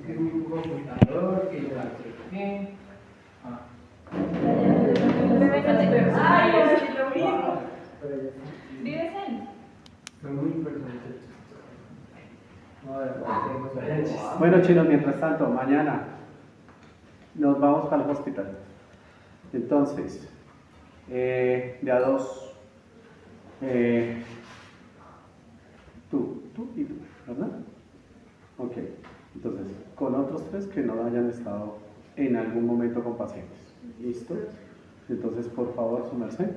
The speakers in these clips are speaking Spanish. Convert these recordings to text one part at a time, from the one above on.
que un computador que yo acepté. Ay, es lo mismo. ¿Vives en? Fue muy importante. Bueno, chinos, mientras tanto, mañana nos vamos para el hospital. Entonces, de a dos, tú y tú, ¿verdad? Ok, entonces, con otros tres que no hayan estado en algún momento con pacientes. ¿Listo? Entonces, por favor, su merced.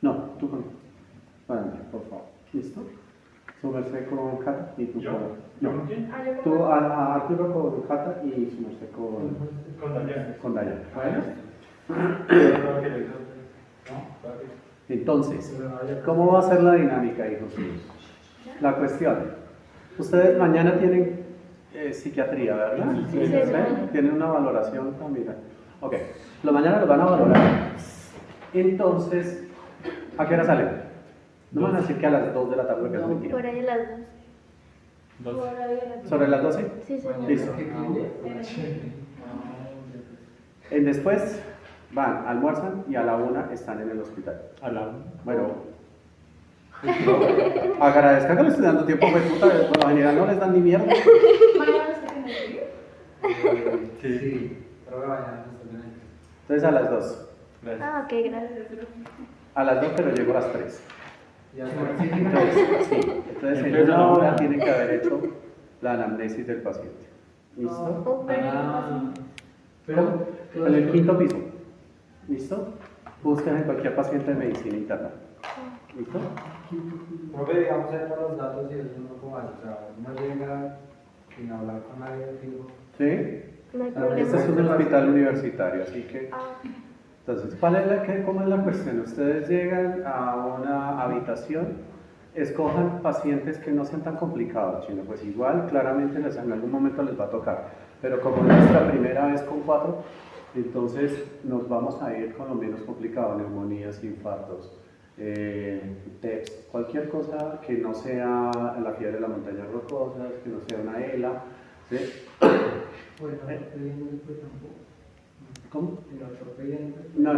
No, tú con. Bueno, por favor. ¿Listo? Su merced con Cata y tú ¿Yo? con. ¿Yo con quién? Tú a Arturo con Cata y su merced Con Dayana. con Dayana. ¿Bueno? ¿No? Entonces, ¿cómo va a ser la dinámica, hijos míos? La cuestión. Ustedes mañana tienen psiquiatría, ¿verdad? Sí. Tienen una valoración también. Ok, lo mañana los van a valorar. Entonces, ¿a qué hora salen? No van a decir que a las 2 de la tarde, que es mentira. Por ahí a las 2. Dos. ¿Sobre las 12? Sí, señor. Listo. Después van, almuerzan y a la 1 están en el hospital. A la Bueno, agradezca que le estoy dando tiempo, pues puta, por lo general no les dan ni mierda. ¿Mañana está en el frío? Sí, pero voy a bañar. Entonces a las 2. Gracias. Ah, ok, gracias. A las 2, pero llego a las 3. Ya Entonces, sí, entonces en una hora tienen que haber hecho la anamnesis del paciente. ¿Listo? Oh, pero Pero, En el quinto piso. ¿Listo? Busquen en cualquier paciente de medicina interna. ¿Listo? profe, digamos ahí para los datos y eso no como así, o sea, no llega sin hablar con nadie, fijo. ¿Sí? no hay Este problema. es un hospital universitario, así que... Ah, Entonces, ¿cómo es la cuestión? Ustedes llegan a una habitación, escojan pacientes que no sean tan complicados, sino pues igual, claramente en algún momento les va a tocar. Pero como es nuestra primera vez con 4, entonces nos vamos a ir con lo menos complicado, neumonías, infartos, TEPS, cualquier cosa que no sea la fiebre de las montañas rocosas, que no sea una ELA, ¿sí? Bueno, tampoco. ¿Cómo? El ortopedia No.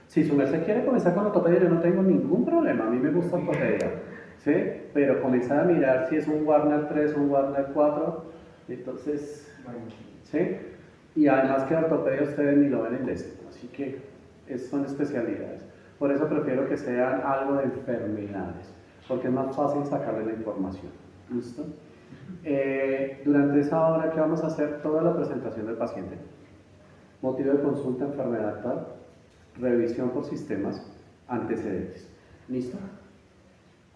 Si su merced quiere comenzar con ortopedia, yo no tengo ningún problema, a mí me gusta ortopedia, ¿sí? Pero comenzar a mirar si es un Warner 3 o un Warner 4, entonces, ¿sí? Y además que ortopedia ustedes ni lo ven en décimo, así que son especialidades. Por eso prefiero que sean algo de enfermedades, porque es más fácil sacarle la información, ¿listo? Durante esa hora, ¿qué vamos a hacer? Toda la presentación del paciente. Motivo de consulta, enfermedad actual, revisión por sistemas, antecedentes. ¿Listo?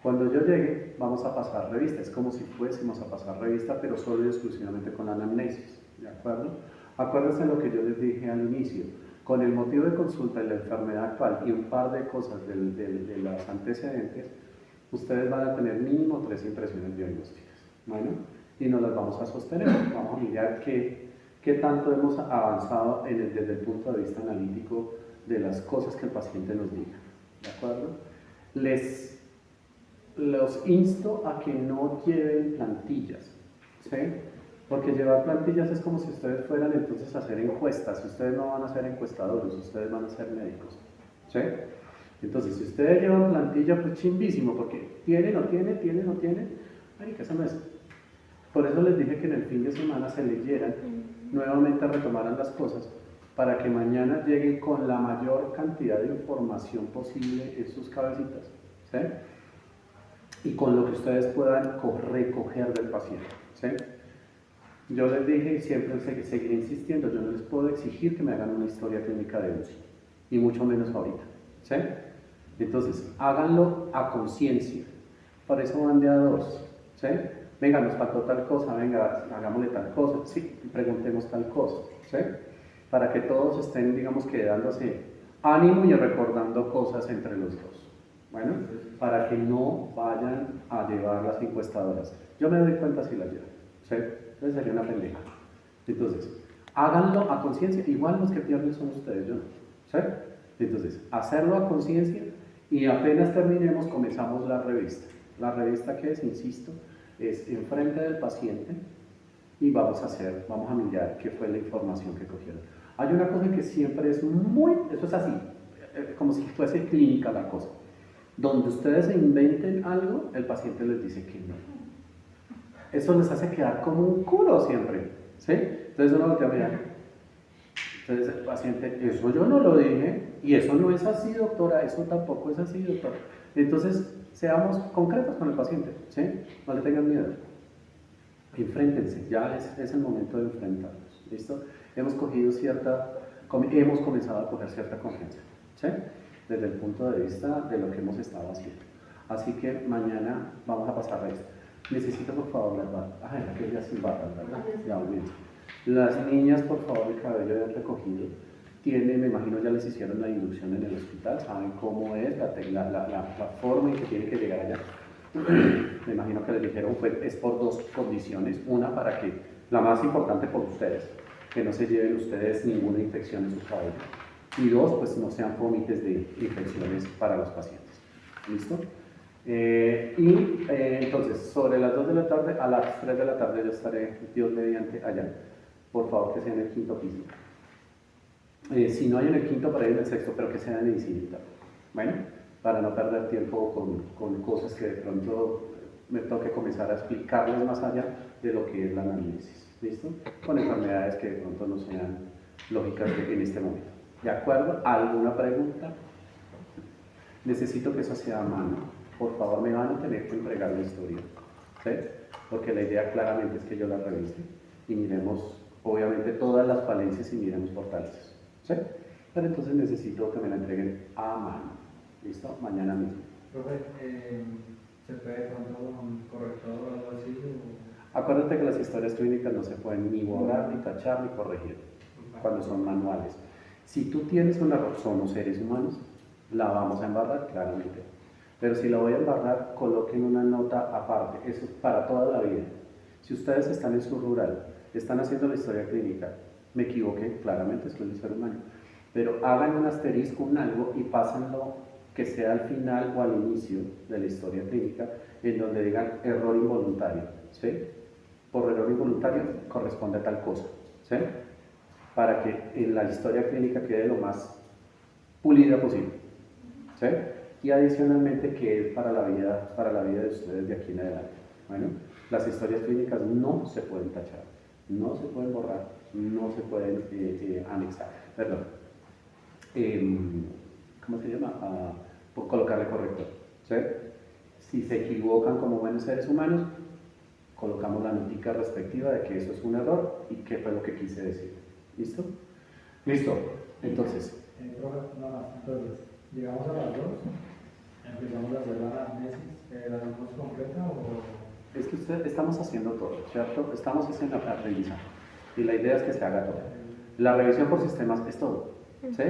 Cuando yo llegue, vamos a pasar revista. Es como si fuésemos a pasar revista, pero solo y exclusivamente con la anamnesis. ¿De acuerdo? Acuérdense lo que yo les dije al inicio. Con el motivo de consulta y la enfermedad actual y un par de cosas de los antecedentes, ustedes van a tener mínimo 3 impresiones diagnósticas. Bueno, y nos las vamos a sostener. Vamos a mirar qué tanto hemos avanzado desde el punto de vista analítico de las cosas que el paciente nos diga. ¿De acuerdo? Los insto a que no lleven plantillas, ¿sí? Porque llevar plantillas es como si ustedes fueran entonces a hacer encuestas. Ustedes no van a ser encuestadores, ustedes van a ser médicos, ¿sí? Entonces, si ustedes llevan plantilla, pues chimbísimo, porque tiene, no tiene, ay, que eso no es. Por eso les dije que en el fin de semana se leyeran, nuevamente retomaran las cosas, para que mañana lleguen con la mayor cantidad de información posible en sus cabecitas, ¿sí? Y con lo que ustedes puedan recoger del paciente, ¿sí? Yo les dije y siempre seguiré insistiendo, yo no les puedo exigir que me hagan una historia clínica de UCI, y mucho menos ahorita, ¿sí? Entonces, háganlo a conciencia, por eso van de a 2, ¿sí? Venga, nos faltó tal cosa, venga, hagámosle tal cosa, sí, preguntemos tal cosa, ¿sí? Para que todos estén, digamos, que dándose ánimo y recordando cosas entre los dos. Bueno, para que no vayan a llevar las encuestadoras. Yo me doy cuenta si las llevan, ¿sí? Entonces sería una pendeja. Entonces, háganlo a conciencia, igual los que pierden son ustedes, yo no, ¿sí? Entonces, hacerlo a conciencia y apenas terminemos comenzamos la revista. La revista que es, insisto, es enfrente del paciente y vamos a mirar qué fue la información que cogieron. Hay una cosa que siempre es eso es así, como si fuese clínica la cosa. Donde ustedes se inventen algo, el paciente les dice que no. Eso les hace quedar como un culo siempre, ¿sí? Entonces uno voltea a mirar. Entonces el paciente, eso yo no lo dije, y eso no es así, doctora, eso tampoco es así, doctora. Entonces, seamos concretos con el paciente, ¿sí? No le tengan miedo. Enfréntense, ya es el momento de enfrentarnos, ¿listo? Hemos comenzado a coger cierta confianza, ¿sí? Desde el punto de vista de lo que hemos estado haciendo. Así que mañana vamos a pasar a esto. Necesito por favor las batas. Era que ya sin batas, ¿verdad? Ya olvídense. Las niñas, por favor, el cabello de recogido. Me imagino ya les hicieron la inducción en el hospital, saben cómo es la forma en que tienen que llegar allá. Me imagino que les dijeron es por dos condiciones. Una, para que, la más importante por ustedes, que no se lleven ustedes ninguna infección en su cabello. Y dos, pues no sean vómites de infecciones para los pacientes. ¿Listo? Entonces, sobre las 2 de la tarde, a las 3 de la tarde yo estaré, Dios mediante, allá. Por favor, que sea en el quinto piso. Si no hay en el quinto, para ir en el sexto, pero que sea en medicina. Bueno, para no perder tiempo con cosas que de pronto me toque comenzar a explicarles más allá de lo que es la anamnesis. ¿Listo? Con enfermedades que de pronto no sean lógicas en este momento. ¿De acuerdo? ¿Alguna pregunta? Necesito que eso sea a mano. Por favor, me van a tener que entregar la historia. ¿Sí? Porque la idea claramente es que yo la revise y miremos, obviamente, todas las falencias y miremos fortalezas. ¿Sí? Pero entonces necesito que me la entreguen a mano. ¿Listo? Mañana mismo. Profe, ¿se puede de pronto con un corrector o algo así? Acuérdate que las historias clínicas no se pueden ni borrar, ni tachar, ni corregir cuando son manuales. Si tú tienes un error, somos seres humanos, la vamos a embarrar claramente. Pero si la voy a embarrar, coloquen una nota aparte. Eso es para toda la vida. Si ustedes están en su rural, están haciendo la historia clínica, me equivoqué, claramente soy el ser humano. Pero hagan un asterisco, un algo y pásenlo que sea al final o al inicio de la historia clínica, en donde digan error involuntario. ¿Sí? Por error involuntario corresponde a tal cosa. ¿Sí? Para que en la historia clínica quede lo más pulida posible. ¿Sí? Y adicionalmente que es para la vida de ustedes de aquí en adelante. Bueno, las historias clínicas no se pueden tachar, no se pueden borrar, no se pueden anexar, perdón. ¿Cómo se llama? Por colocarle corrector. ¿Sí? Si se equivocan como buenos seres humanos, colocamos la notica respectiva de que eso es un error y qué fue lo que quise decir. ¿Listo? ¿Listo? Entonces. Profe, no más, entonces, llegamos a las 2, empezamos a hacer la anamnesis, ¿la hacemos completa o...? Es que estamos haciendo todo, ¿cierto? Estamos haciendo aprendizaje y la idea es que se haga todo. La revisión por sistemas es todo, ¿sí?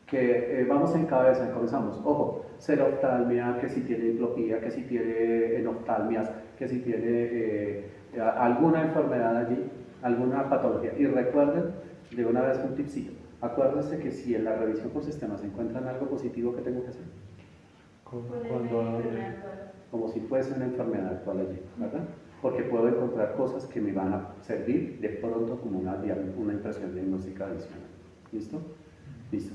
Que vamos en cabeza, comenzamos, ojo, seroftalmia, que si tiene diplopía, que si tiene enoftalmias, que si tiene alguna enfermedad allí, alguna patología. Y recuerden, de una vez un tipcito, acuérdense que si en la revisión por sistemas encuentran algo positivo, ¿qué tengo que hacer? Como si fuese una enfermedad actual allí, ¿verdad? Porque puedo encontrar cosas que me van a servir de pronto como una impresión diagnóstica adicional. ¿Listo? Listo.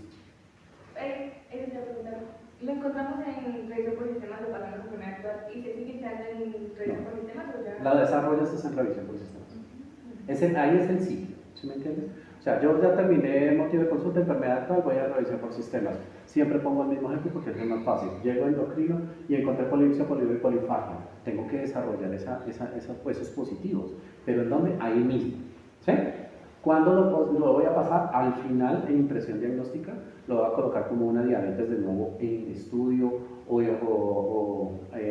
¿Lo encontramos en revisión por sistemas o pasamos a enfermedad actual y se sigue quedando en revisión por sistemas o ya? La desarrollas en revisión por sistemas. Ahí es el ciclo, ¿sí me entiendes? O sea, yo ya terminé motivo de consulta, enfermedad actual, voy a revisión por sistemas. Siempre pongo el mismo ejemplo porque es el más fácil. Llego a endocrino y encontré polipsia, polivo y polifagia. Tengo que desarrollar esos positivos. ¿Pero en dónde? Ahí mismo. ¿Sí? ¿Cuándo lo voy a pasar? Al final, en impresión diagnóstica, lo voy a colocar como una diabetes de nuevo en estudio o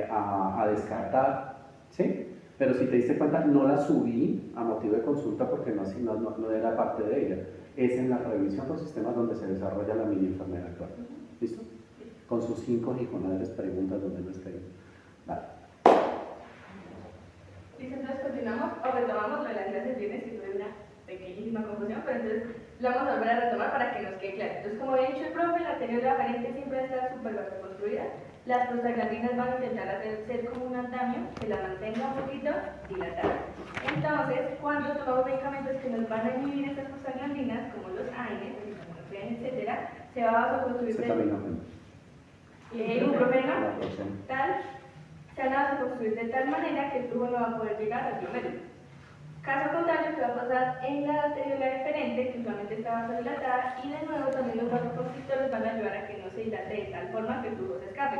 a descartar. ¿Sí? Pero si te diste cuenta, no la subí a motivo de consulta porque no era parte de ella. Es en la revisión por sistemas donde se desarrolla la mini enfermedad actual. ¿Listo? Con sus 5 gijonales preguntas donde no estén. Vale. Listo, entonces continuamos o retomamos lo de las clases viernes, que fue una pequeñísima confusión, pero entonces lo vamos a volver a retomar para que nos quede claro. Entonces, como había dicho el profe, la teoría de la variante siempre está súper construida las prostaglandinas van a intentar hacer ser como un andamio que la mantenga un poquito dilatada. Entonces, cuando tomamos medicamentos que nos van a inhibir estas prostaglandinas, como los AINES, etcétera, se va a construir ibuprofeno, tal, se van a construir de tal manera que el flujo no va a poder llegar al glomérulo. Caso contrario, que va a pasar en la arteriola deferente, que usualmente está vasodilatada, y de nuevo también los vasoconstrictores van a ayudar a que no se dilate de tal forma que el flujo se escape.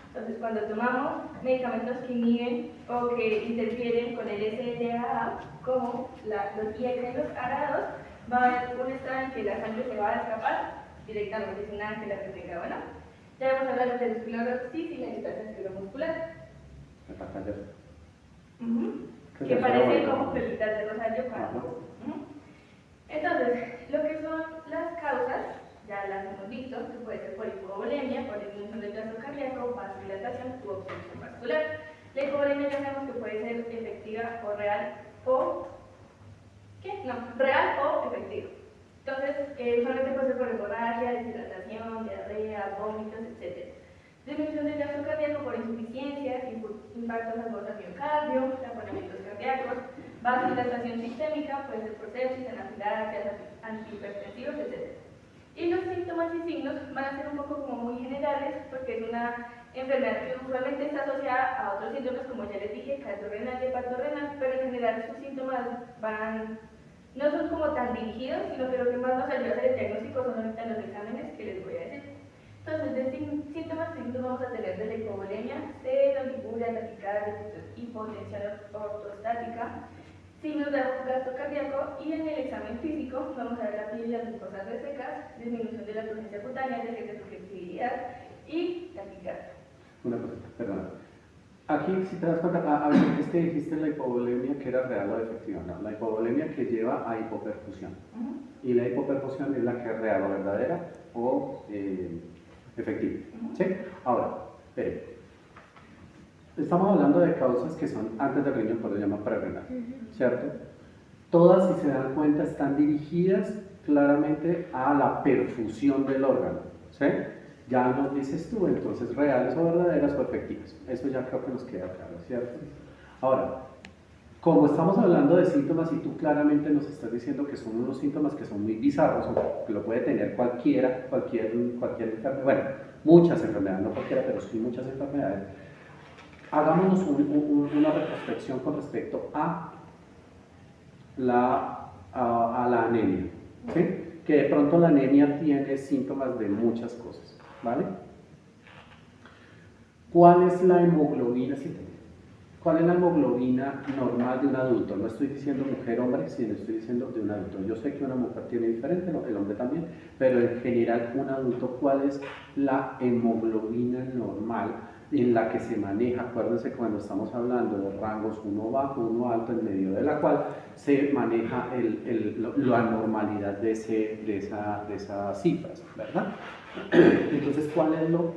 Entonces, cuando tomamos medicamentos que inhiben o que interfieren con el SLAA, como los IECA y los ARA2, va a haber un estado en que la sangre se va a escapar directamente sin nada que la retenga. Bueno, ya hemos hablado de la esclerosis y la distancia escleromuscular. Que parecen como pepitas de rosario. Entonces, lo que son las causas, ya las hemos visto, que puede ser por hipovolemia, por disminución del gasto cardíaco, vasodilatación u obstrucción vascular. La hipovolemia ya sabemos que puede ser efectiva o real o... ¿qué? No, real o efectiva. Entonces, usualmente puede ser por hemorragia, deshidratación, diarrea, vómitos, etc. Disminución del gasto cardíaco por insuficiencias, impactos adversos al miocardio, taponamientos cardíacos, vasodilatación sistémica, puede ser por sepsis, anafilaxias, antihipertensivos, etc. Y los síntomas y signos van a ser un poco como muy generales, porque es una enfermedad que usualmente está asociada a otros síntomas, como ya les dije, cardiorrenal y hepatorrenal, pero en general sus síntomas no son como tan dirigidos, sino que lo que más nos ayuda a hacer el diagnóstico son ahorita los exámenes que les voy a decir. Entonces, de síntomas clínicos vamos a tener de la hipovolemia, sed, oliguria, taquicardia, hipotensión ortostática, signos de gasto cardíaco, y en el examen físico vamos a ver la piel y las mucosas resecas, disminución de la turgencia cutánea, de flexibilidad y taquicardia. Una cosa, perdón. Aquí, si te das cuenta, a ver, es que dijiste la hipovolemia que era real o efectiva, ¿no? La hipovolemia que lleva a hipoperfusión. Y la hipoperfusión es la que es real o verdadera o efectiva. ¿Sí? Ahora, espere. Estamos hablando de causas que son antes del riñón, por eso se llama prerrenal, ¿cierto? Todas, si se dan cuenta, están dirigidas claramente a la perfusión del órgano, ¿sí? Ya nos dices tú, entonces, reales o verdaderas o efectivas. Eso ya creo que nos queda claro, ¿cierto? Ahora, como estamos hablando de síntomas y tú claramente nos estás diciendo que son unos síntomas que son muy bizarros, o que lo puede tener cualquier enfermedad, bueno, muchas enfermedades, no cualquiera, pero sí muchas enfermedades, hagámonos una retrospección con respecto a la anemia, ¿sí? Que de pronto la anemia tiene síntomas de muchas cosas. ¿Vale? ¿Cuál es la hemoglobina? ¿Cuál es la hemoglobina normal de un adulto? No estoy diciendo mujer, hombre, sino estoy diciendo de un adulto. Yo sé que una mujer tiene diferente, el hombre también, pero en general un adulto, ¿cuál es la hemoglobina normal en la que se maneja? Acuérdense cuando estamos hablando de rangos uno bajo, uno alto, en medio de la cual se maneja la normalidad de esas cifras, ¿verdad? Entonces, ¿cuál es lo bajo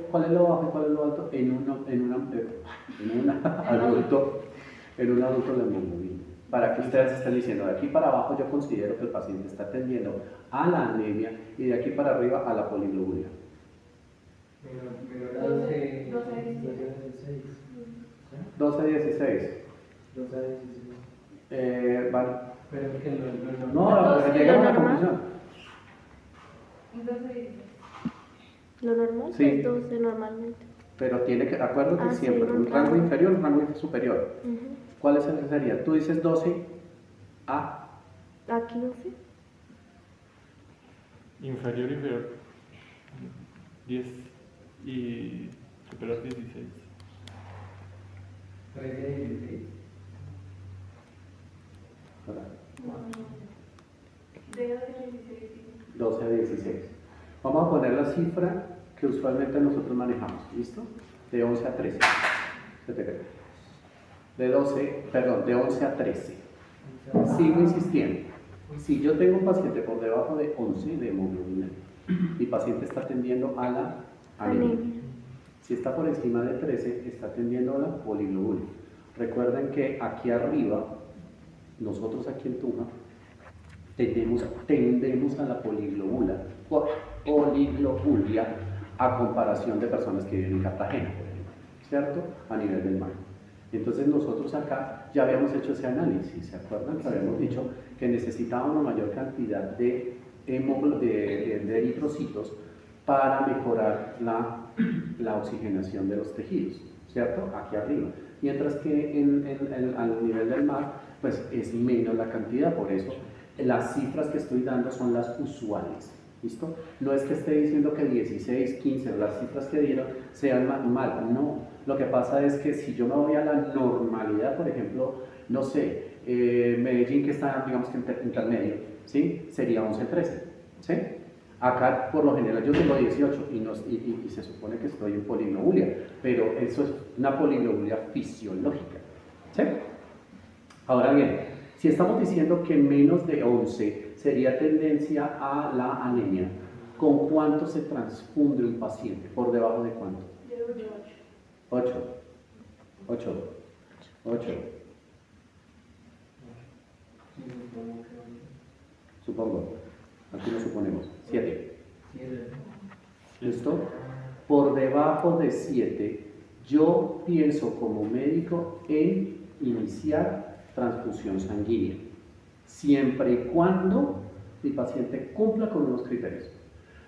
y cuál es lo alto en un adulto la hemoglobina? Para que ustedes estén diciendo, de aquí para abajo yo considero que el paciente está tendiendo a la anemia y de aquí para arriba a la poliglobulia. 12 a 16. Vale. Pero es que No, llegamos a la conclusión. Lo normal Sí. es 12 normalmente. Pero tiene que, acuérdate Sí, siempre, un rango inferior, un rango superior. Ujú. ¿Cuál es el sería? Tú dices 12 a... Aquí no sé. Inferior. 10 y superior 16. 13 y 16. De 12 a 16. 12 a 16. Vamos a poner la cifra que usualmente nosotros manejamos, ¿listo? De 11 a 13. ¿Qué te crees? De 11 a 13. Sigo insistiendo. Si yo tengo un paciente por debajo de 11 de hemoglobina, mi paciente está tendiendo a la anemia. Si está por encima de 13, está tendiendo a la poliglobulia. Recuerden que aquí arriba, nosotros aquí en Tunja, tendemos a la poliglobulia a comparación de personas que viven en Cartagena, por ejemplo. ¿cierto? A nivel del mar. Entonces nosotros acá ya habíamos hecho ese análisis, ¿se acuerdan? Que habíamos dicho que necesitábamos una mayor cantidad de eritrocitos para mejorar la oxigenación de los tejidos, ¿cierto? Aquí arriba. Mientras que al nivel del mar, pues es menos la cantidad, por eso las cifras que estoy dando son las usuales, ¿listo? No es que esté diciendo que 16, 15, las cifras que dieron sean mal, no. Lo que pasa es que si yo me voy a la normalidad, por ejemplo, no sé, Medellín que está, digamos que intermedio, ¿sí? Sería 11, 13, ¿sí? Acá, por lo general, yo tengo 18 y se supone que estoy en poliglobulia, pero eso es una poliglobulia fisiológica, ¿sí? Ahora bien, si estamos diciendo que menos de 11 sería tendencia a la anemia, ¿con cuánto se transfunde un paciente? ¿Por debajo de cuánto? De 8. 8. 8. Supongo. Aquí lo suponemos. 7. ¿Listo? Por debajo de 7, yo pienso como médico en iniciar transfusión sanguínea, siempre y cuando mi paciente cumpla con unos criterios.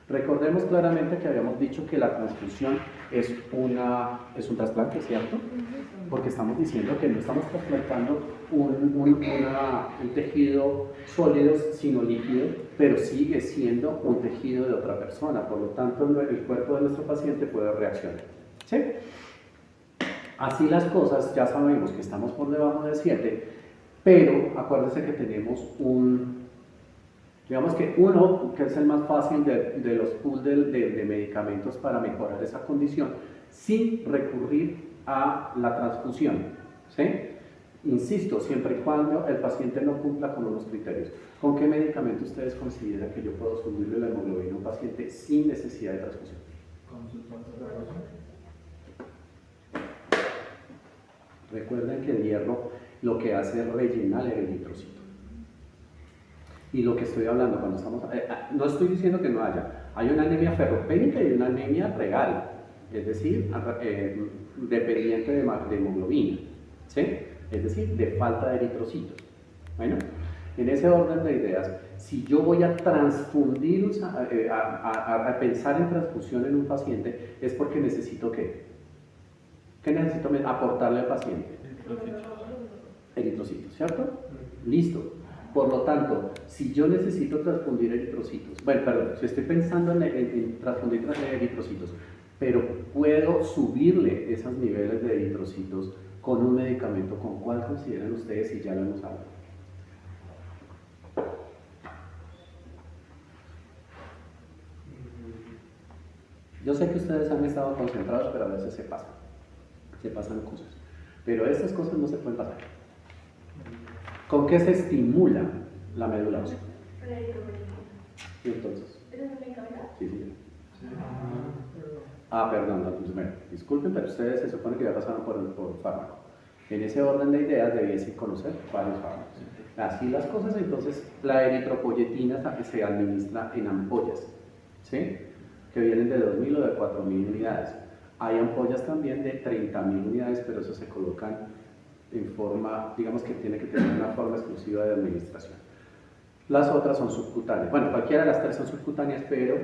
Recordemos claramente que habíamos dicho que la transfusión es un trasplante, ¿cierto? Porque estamos diciendo que no estamos trasplantando un tejido sólido, sino líquido, pero sigue siendo un tejido de otra persona, por lo tanto el cuerpo de nuestro paciente puede reaccionar, ¿sí? Así las cosas, ya sabemos que estamos por debajo de 7, pero acuérdense que tenemos digamos que uno, que es el más fácil de los pools de medicamentos para mejorar esa condición, sin recurrir a la transfusión, ¿sí? Insisto, siempre y cuando el paciente no cumpla con unos criterios. ¿Con qué medicamento ustedes consideran que yo puedo subirle la hemoglobina a un paciente sin necesidad de transfusión? Con sustancias de razón. Recuerden que el hierro lo que hace es rellenar el eritrocito. Y lo que estoy hablando cuando estamos... no estoy diciendo que no haya. Hay una anemia ferropénica y una anemia regal, es decir, dependiente de hemoglobina, ¿sí? Es decir, de falta de eritrocitos. Bueno, en ese orden de ideas, si yo voy a transfundir, a pensar en transfusión en un paciente, es porque necesito ¿qué? ¿Qué necesito aportarle al paciente? Eritrocitos, ¿cierto? Listo. Por lo tanto, si yo necesito transfundir eritrocitos, bueno, perdón, si estoy pensando en transfundir eritrocitos, pero puedo subirle esos niveles de eritrocitos con un medicamento, ¿con cuál consideran ustedes si ya lo hemos hablado? Yo sé que ustedes han estado concentrados, pero a veces se pasan cosas. Pero estas cosas no se pueden pasar. ¿Con qué se estimula la médula ósea? ¿Y entonces? ¿Eres un medicamento? Sí, sí. Perdón, disculpen, pero ustedes se supone que ya pasaron por fármaco. En ese orden de ideas debiesen conocer varios fármacos. Así las cosas, entonces la eritropoyetina se administra en ampollas, ¿sí? Que vienen de 2.000 o de 4.000 unidades. Hay ampollas también de 30.000 unidades, pero eso se colocan en forma, digamos que tiene que tener una forma exclusiva de administración. Las otras son subcutáneas. Bueno, cualquiera de las tres son subcutáneas, pero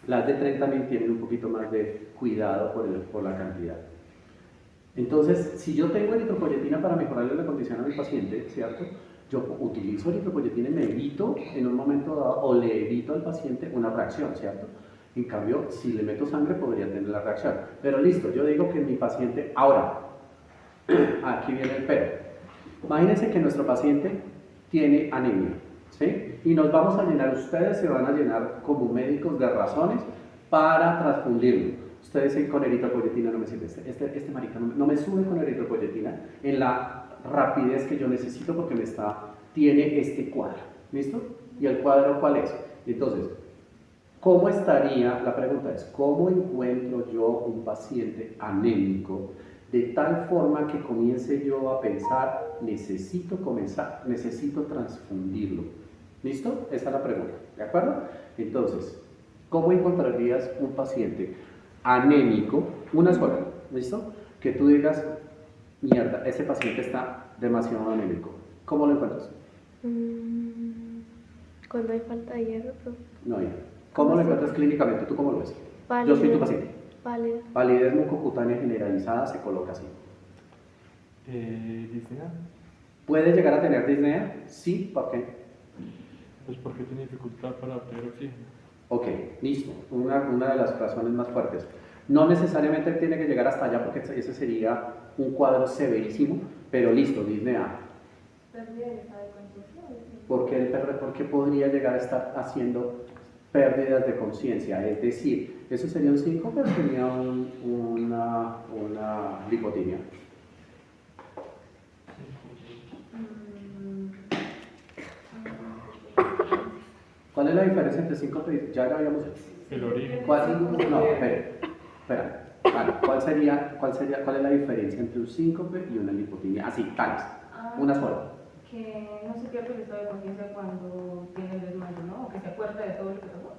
las de 30.000 tienen un poquito más de cuidado por la cantidad. Entonces, si yo tengo eritropoyetina para mejorarle la condición a mi paciente, ¿cierto? Yo utilizo eritropoyetina y me evito en un momento dado, o le evito al paciente una reacción, ¿cierto? En cambio, si le meto sangre podría tener la reacción. Pero listo, yo digo que mi paciente... Ahora, aquí viene el pero. Imagínense que nuestro paciente tiene anemia, ¿sí? Y nos vamos a llenar, ustedes se van a llenar como médicos de razones para transfundirlo. Ustedes con eritropoyetina no me sirve, este marica no me sube con eritropoyetina en la rapidez que yo necesito porque tiene este cuadro, ¿listo? ¿Y el cuadro cuál es? Entonces, ¿cómo estaría? La pregunta es, ¿cómo encuentro yo un paciente anémico de tal forma que comience yo a pensar, necesito transfundirlo? ¿Listo? Esa es la pregunta, ¿de acuerdo? Entonces, ¿cómo encontrarías un paciente anémico una sola, ¿listo? Que tú digas, mierda, ese paciente está demasiado anémico. ¿Cómo lo encuentras? Cuando hay falta de hierro, profe. No, ya. ¿Cómo lo encuentras clínicamente? ¿Tú cómo lo ves? Pálida. Yo soy tu paciente. Pálida. Palidez mucocutánea generalizada se coloca así. Disnea, ¿Puede llegar a tener disnea? Sí, ¿por qué? pues porque tiene dificultad para obtener oxígeno. Ok, listo. Una de las razones más fuertes. No necesariamente tiene que llegar hasta allá porque ese sería un cuadro severísimo, pero listo, disnea. Pérdida del estado de conciencia. ¿Por qué podría llegar a estar haciendo pérdidas de conciencia? Es decir, ¿eso sería un síncope o sería una lipotimia? ¿Cuál es la diferencia entre síncope y ya lo habíamos hecho? El origen. No, espera. Vale, ¿cuál es la diferencia entre un síncope y una lipotimia? Así, tales. Una sola. Que no se pierde el estado de conciencia cuando tiene el desmayo, ¿no? O que se acuerda de todo lo que pasó.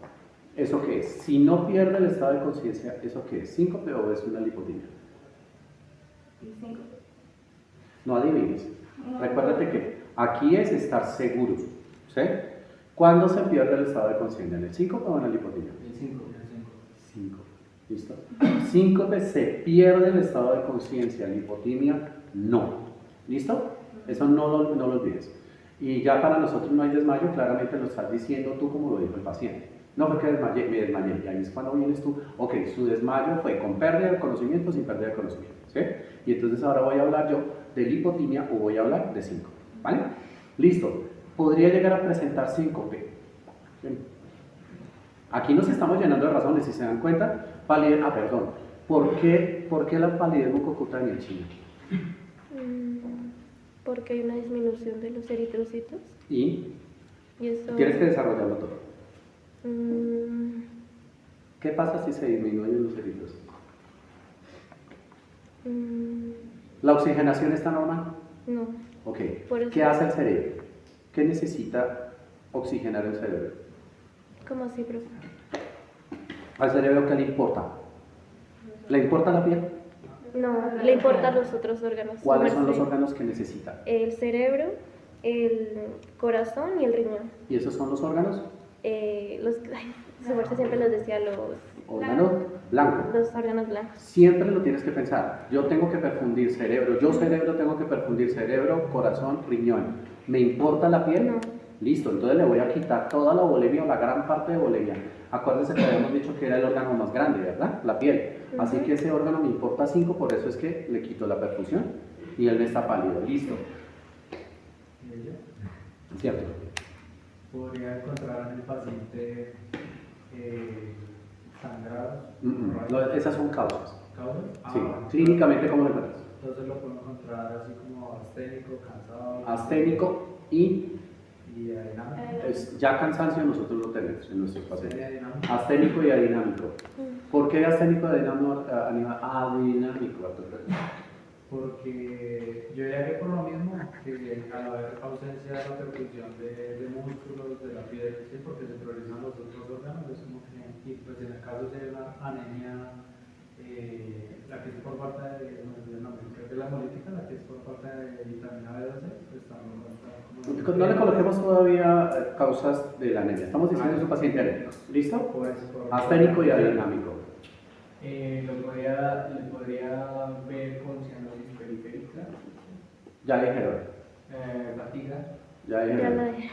¿Eso qué es? Si no pierde el estado de conciencia, ¿eso qué es? ¿Síncope o es una lipotimia? Y 5. No adivines. No. Recuérdate que aquí es estar seguros. ¿Sí? ¿Cuándo se pierde el estado de conciencia? ¿En el síncope o en la lipotimia? El 5. 5. ¿Listo? Síncope se pierde el estado de conciencia, lipotimia no. ¿Listo? Eso no lo olvides. Y ya para nosotros no hay desmayo, claramente lo estás diciendo tú como lo dijo el paciente. No fue que me desmayé, y ahí es cuando vienes tú, ok, su desmayo fue con pérdida de conocimiento, sin pérdida de conocimiento, ¿sí? Y entonces ahora voy a hablar yo de lipotimia o voy a hablar de síncope, ¿vale? Listo, podría llegar a presentar síncope. Aquí nos estamos llenando de razones, si se dan cuenta, palidez, perdón, ¿por qué la palidez mucocutánea en China? Porque hay una disminución de los eritrocitos. Y eso... tienes que desarrollarlo todo. mm, ¿Qué pasa si se disminuyen los eritrocitos? mm, ¿La oxigenación está normal? no. Ok. Por eso- ¿Qué hace el cerebro? ¿Qué necesita oxigenar el cerebro? ¿Cómo así, profe? ¿Al cerebro qué le importa? ¿Le importa la piel? No, le importan los otros órganos. ¿Cuáles son los Merced. órganos que necesita? El cerebro, el corazón y el riñón. ¿Y esos son los órganos? Su muerte siempre los decía Órgano blanco. los órganos blancos. Siempre lo tienes que pensar. Yo tengo que perfundir cerebro. Yo cerebro tengo que perfundir cerebro, corazón, riñón. ¿Me importa la piel? No. Listo, entonces le voy a quitar toda la bulimia o la gran parte de bulimia. Acuérdense que habíamos dicho que era el órgano más grande, ¿verdad? La piel. Así que ese órgano me importa 5, por eso es que le quito la perfusión y él me está pálido. Listo. ¿Y ella? ¿Cierto? Podría encontrar en el paciente sangrados. No, esas son causas. ¿Causas? Sí. Bueno. Clínicamente, ¿cómo lo encuentras? Entonces lo puedo encontrar así como asténico, cansado. Asténico y Y adinámico. ya cansancio nosotros lo tenemos en nuestros pacientes. Sería dinámico. Asténico y adinámico. ¿Por qué asténico y adinámico? Porque yo diría que por lo mismo, que al haber ausencia de la perfusión de músculos, de la piel, sí, porque se priorizan los otros órganos, es como que, y pues en el caso de una anemia, la que es por falta de, creo que es la hemolítica, la que es por falta de vitamina B12, pues también va a estar como... No le coloquemos todavía causas de la anemia. Estamos diciendo que es un paciente anémico. ¿Listo? Pues, por- Asténico y adinámico. Le podría ver con cianosis periférica, Ya dijeron. fatiga. Ya Ya dijeron. la dejé.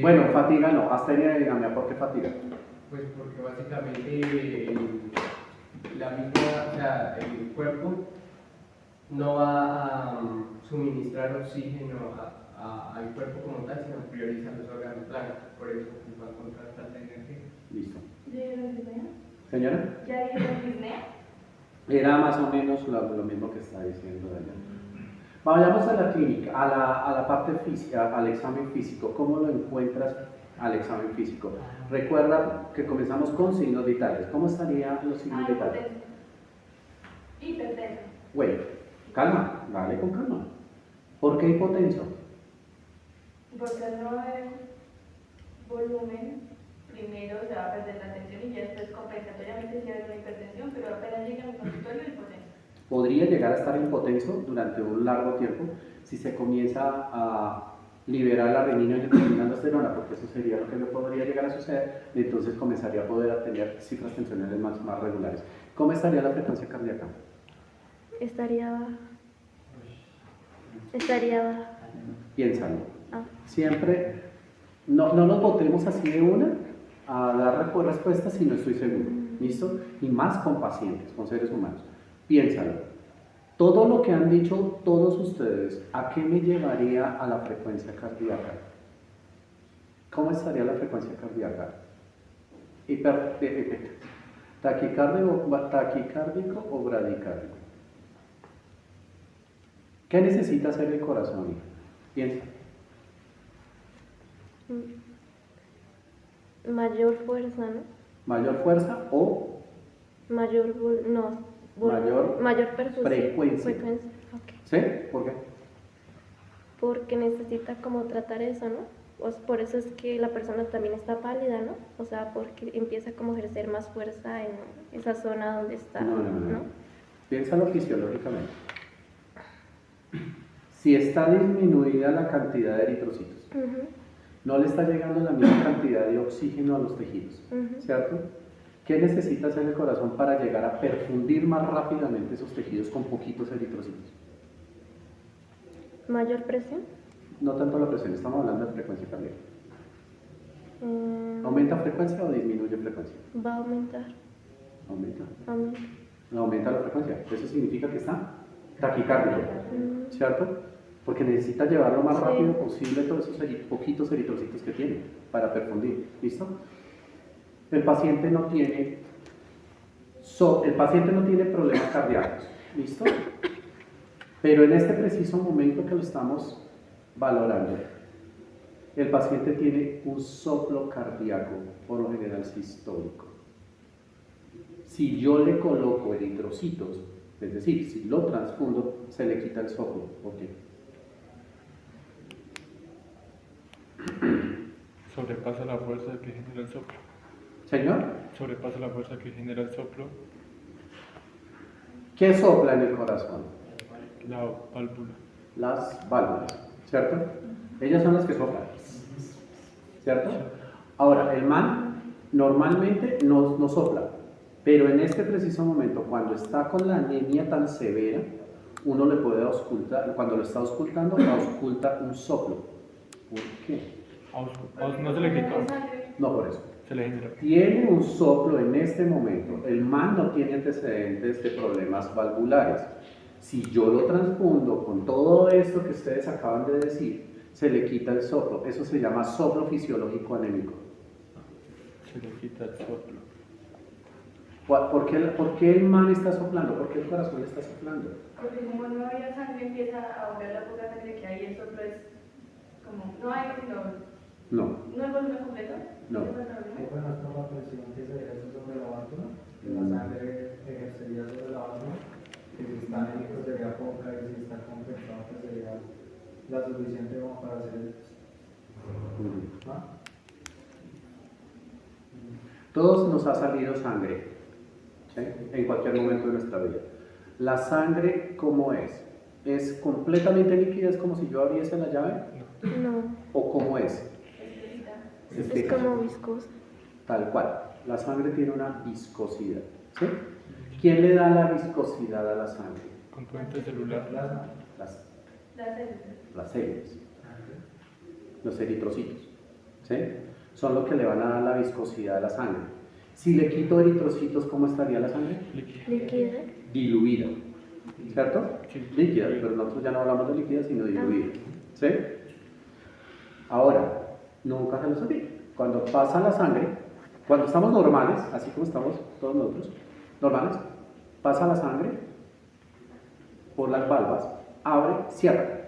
Bueno, fatiga no. Astenia y adigamia. ¿Por qué fatiga? Pues porque básicamente la misma, o sea, el cuerpo no va a suministrar oxígeno al cuerpo como tal, sino prioriza los órganos blancos, por eso va a encontrar tanta energía. Listo. ¿Ya dieron disnea? Señora. ¿Ya dieron disnea? Era más o menos lo mismo que está diciendo ella. Vayamos a la clínica, a la parte física, al examen físico. ¿Cómo lo encuentras al examen físico? Recuerda que comenzamos con signos vitales. ¿Cómo estarían los signos vitales? Hipotenso. Hipertenso. Güey, calma, dale con calma. ¿Por qué hipotenso? Porque no hay volumen primero se va a perder la tensión y ya después compensatoriamente si hay una hipertensión, pero apenas llega a mi consultorio hipotenso. Podría llegar a estar hipotenso durante un largo tiempo si se comienza a liberar la renina y la aldosterona, porque eso sería lo que le podría llegar a suceder, y entonces comenzaría a poder tener cifras tensionales más regulares. ¿Cómo estaría la frecuencia cardíaca? Estaría baja. Estaría baja. Piénsalo. Ah. Siempre, no nos botemos así de una a dar respuestas si no estoy seguro. ¿Listo? Y más con pacientes, con seres humanos. Piénsalo. Todo lo que han dicho todos ustedes, ¿a qué me llevaría a la frecuencia cardíaca? ¿Cómo estaría la frecuencia cardíaca? ¿Taquicárdico o bradicárdico? ¿Qué necesita hacer el corazón? Piensa. Mayor fuerza, ¿no? ¿Mayor fuerza o Mayor, mayor perfusión. frecuencia? Ok. ¿Sí? ¿Por qué? Porque necesita como tratar eso, ¿no? Por eso es que la persona también está pálida, ¿no? O sea, porque empieza como a ejercer más fuerza en esa zona donde está, No. Piénsalo fisiológicamente. Si está disminuida la cantidad de eritrocitos, Ujú, no le está llegando la misma cantidad de oxígeno a los tejidos, ujú. ¿cierto? ¿Qué necesita hacer el corazón para llegar a perfundir más rápidamente esos tejidos con poquitos eritrocitos? Mayor presión. No tanto la presión, estamos hablando de frecuencia cardíaca. eh, ¿Aumenta frecuencia o disminuye frecuencia? Va a aumentar. Aumenta. Aumenta. Aumenta la frecuencia. Eso significa que está taquicárdico, ¿cierto? Porque necesita llevar lo más Sí. rápido posible todos esos poquitos eritrocitos que tiene para perfundir. ¿Listo? El paciente no tiene problemas cardíacos. ¿Listo? Pero en este preciso momento que lo estamos valorando, el paciente tiene un soplo cardíaco, por lo general sistólico. Si yo le coloco eritrocitos, es decir, si lo transfundo, se le quita el soplo. ¿Por qué? Sobrepasa la fuerza que genera el soplo. Señor, Sobrepasa la fuerza que genera el soplo, ¿qué sopla en el corazón? la válvula. Las válvulas, ¿cierto? Ellas son las que soplan, ¿cierto? Ahora, el man normalmente no sopla, pero en este preciso momento, cuando está con la anemia tan severa, uno le puede auscultar, cuando lo está auscultando, ausculta un soplo. ¿Por qué? No se le quitó, No por eso. se le generó. Tiene un soplo en este momento. El man no tiene antecedentes de problemas valvulares. Si yo lo transfundo con todo esto que ustedes acaban de decir, se le quita el soplo. Eso se llama soplo fisiológico anémico. Se le quita el soplo. ¿Por qué el man está soplando? ¿Por qué el corazón está soplando? Porque como no había sangre, empieza a ahogar la poca sangre que hay, el soplo es como, no hay, sino, No, no el volumen completo. no. ¿Ese es el problema? Bueno, es por la presión que se ejerce sobre la válvula, que la sangre ejercería sobre la válvula, que si está anémico sería poca y si está compensado pues sería la suficiente como para hacer el... ¿No? Todos nos ha salido sangre, ¿sí? En cualquier momento de nuestra vida. La sangre, ¿cómo es? ¿Es completamente líquida? ¿Es como si yo abriese la llave? No, ¿O cómo es? es como viscosa. Tal cual. La sangre tiene una viscosidad, ¿sí? ¿Quién le da la viscosidad a la sangre? Componente celular. Plasma. Las, La célula. las células, los eritrocitos, ¿sí? Son los que le van a dar la viscosidad a la sangre. Si le quito eritrocitos, ¿cómo estaría la sangre? Líquida. Líquida. Diluida, ¿cierto? Sí. Líquida, pero nosotros ya no hablamos de líquida, sino diluida, ¿sí? Ahora, nunca se los olvide. Cuando pasa la sangre, cuando estamos normales, así como estamos todos nosotros, normales, pasa la sangre por las valvas, abre, cierra.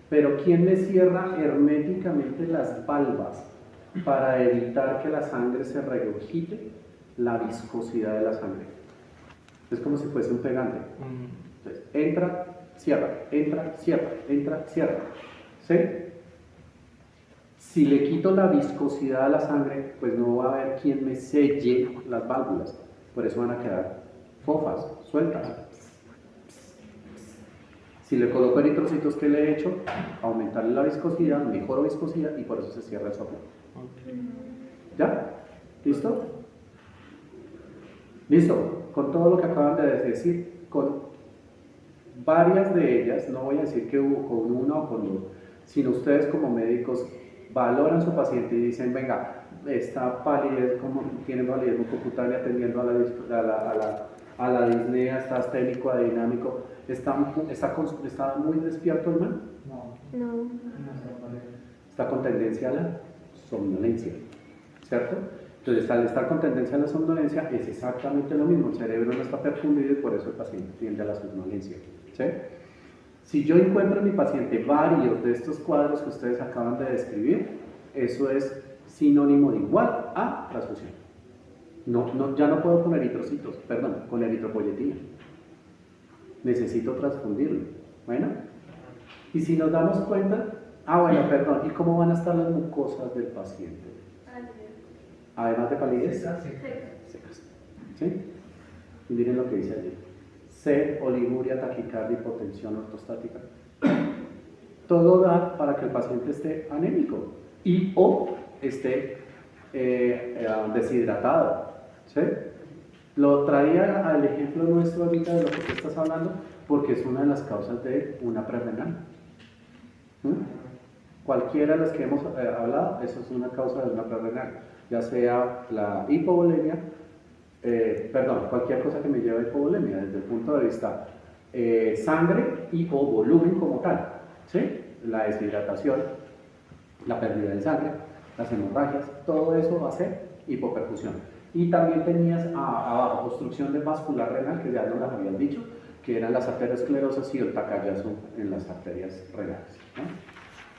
Pero ¿quién le cierra herméticamente las valvas para evitar que la sangre se regurgite? La viscosidad de la sangre. Es como si fuese un pegante. Entonces, entra, cierra, entra, cierra, entra, cierra. ¿Sí? Si le quito la viscosidad a la sangre, pues no va a haber quien me selle las válvulas. Por eso van a quedar fofas, sueltas. Si le coloco eritrocitos que le he hecho, aumentarle la viscosidad, mejoro viscosidad y por eso se cierra el soplo. ¿Ya? ¿Listo? Listo. Con todo lo que acaban de decir, con varias de ellas, no voy a decir que hubo con una o con dos, sino ustedes como médicos valoran su paciente y dicen, venga, esta palidez, como tiene validez mucocutánea atendiendo a la disnea, está asténico, adinámico, está muy despierto el man, No. está con tendencia a la somnolencia, ¿cierto? Entonces, al estar con tendencia a la somnolencia es exactamente lo mismo, el cerebro no está perfundido y por eso el paciente tiende a la somnolencia, ¿sí? Si yo encuentro en mi paciente varios de estos cuadros que ustedes acaban de describir, eso es sinónimo de igual a transfusión. Ya no puedo con eritrocitos, perdón, con eritropoyetina. Necesito transfundirlo. Bueno, y si nos damos cuenta, perdón, ¿y cómo van a estar las mucosas del paciente? Además de palidez, secas. ¿Sí? Y miren lo que dice allí. Sed, oliguria, taquicardia, hipotensión ortostática. Todo da para que el paciente esté anémico y o esté deshidratado. ¿Sí? Lo traía al ejemplo nuestro ahorita de lo que tú estás hablando porque es una de las causas de una prerrenal. Cualquiera de las que hemos hablado, eso es una causa de una prerrenal, ya sea la hipovolemia, cualquier cosa que me lleve a hipovolemia desde el punto de vista sangre y o volumen como tal, ¿sí? La deshidratación, la pérdida de sangre, las hemorragias, todo eso va a ser hipoperfusión. Y también tenías abajo obstrucción de vascular renal, que ya nos las habían dicho, que eran las arteriosclerosas y el tacayazo en las arterias renales, ¿no?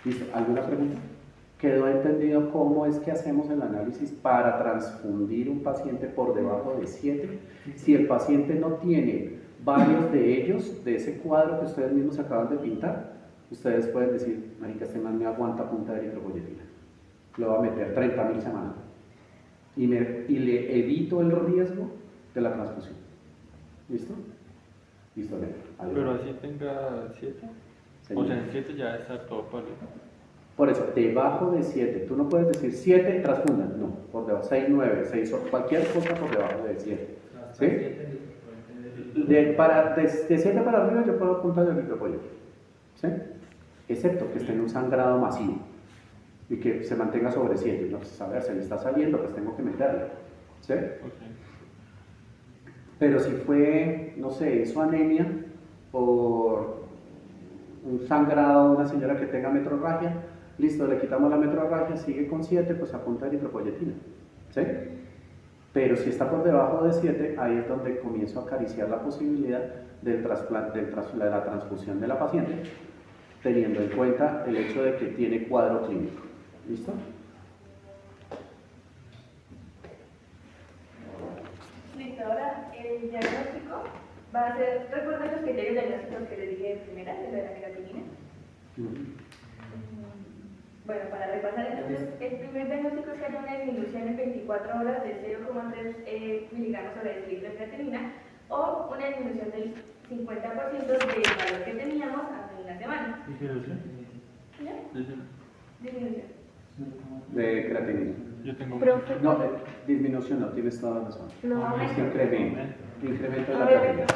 ¿Listo? ¿Alguna pregunta? ¿Quedó entendido cómo es que hacemos el análisis para transfundir un paciente por debajo de 7? Si el paciente no tiene varios de ellos, de ese cuadro que ustedes mismos acaban de pintar, ustedes pueden decir, marica, este man me aguanta punta de eritropoyetina. Lo va a meter 30.000 semanas. Y le evito el riesgo de la transfusión. ¿Listo? Listo, bien. Pero así tenga 7. O sea, en 7 ya está todo pálido. Por eso, debajo de 7, tú no puedes decir 7 transfundan, no, por debajo, 6, 9, 6, cualquier cosa por debajo de 7. ¿Sí? De 7 para arriba yo puedo apuntar el eritropoyo, ¿sí? Excepto que esté en un sangrado masivo y que se mantenga sobre 7, ¿no? Pues, a ver, se le está saliendo, pues tengo que meterle, ¿sí? Okay. Pero si fue, no sé, hizo anemia por un sangrado, una señora que tenga metrorragia, listo, le quitamos la metrorragia, sigue con 7, pues apunta eritropoyetina, ¿sí? Pero si está por debajo de 7, ahí es donde comienzo a acariciar la posibilidad del trasplante, de la transfusión de la paciente, teniendo en cuenta el hecho de que tiene cuadro clínico. ¿Listo? Listo, ahora el diagnóstico va a ser, recuerden los criterios diagnósticos que les dije de primera, de la creatinina. Bueno, para repasar entonces, el primer diagnóstico es que haya una disminución en 24 horas de 0,3 miligramos sobre decilitro de creatinina o una disminución del 50% del valor que teníamos hace una semana. ¿Disminución? ¿Ya? Disminución. De creatinina. Yo tengo Profe, No, disminución no, tienes toda la razón. no, Es incremento de la A ver, creatinina.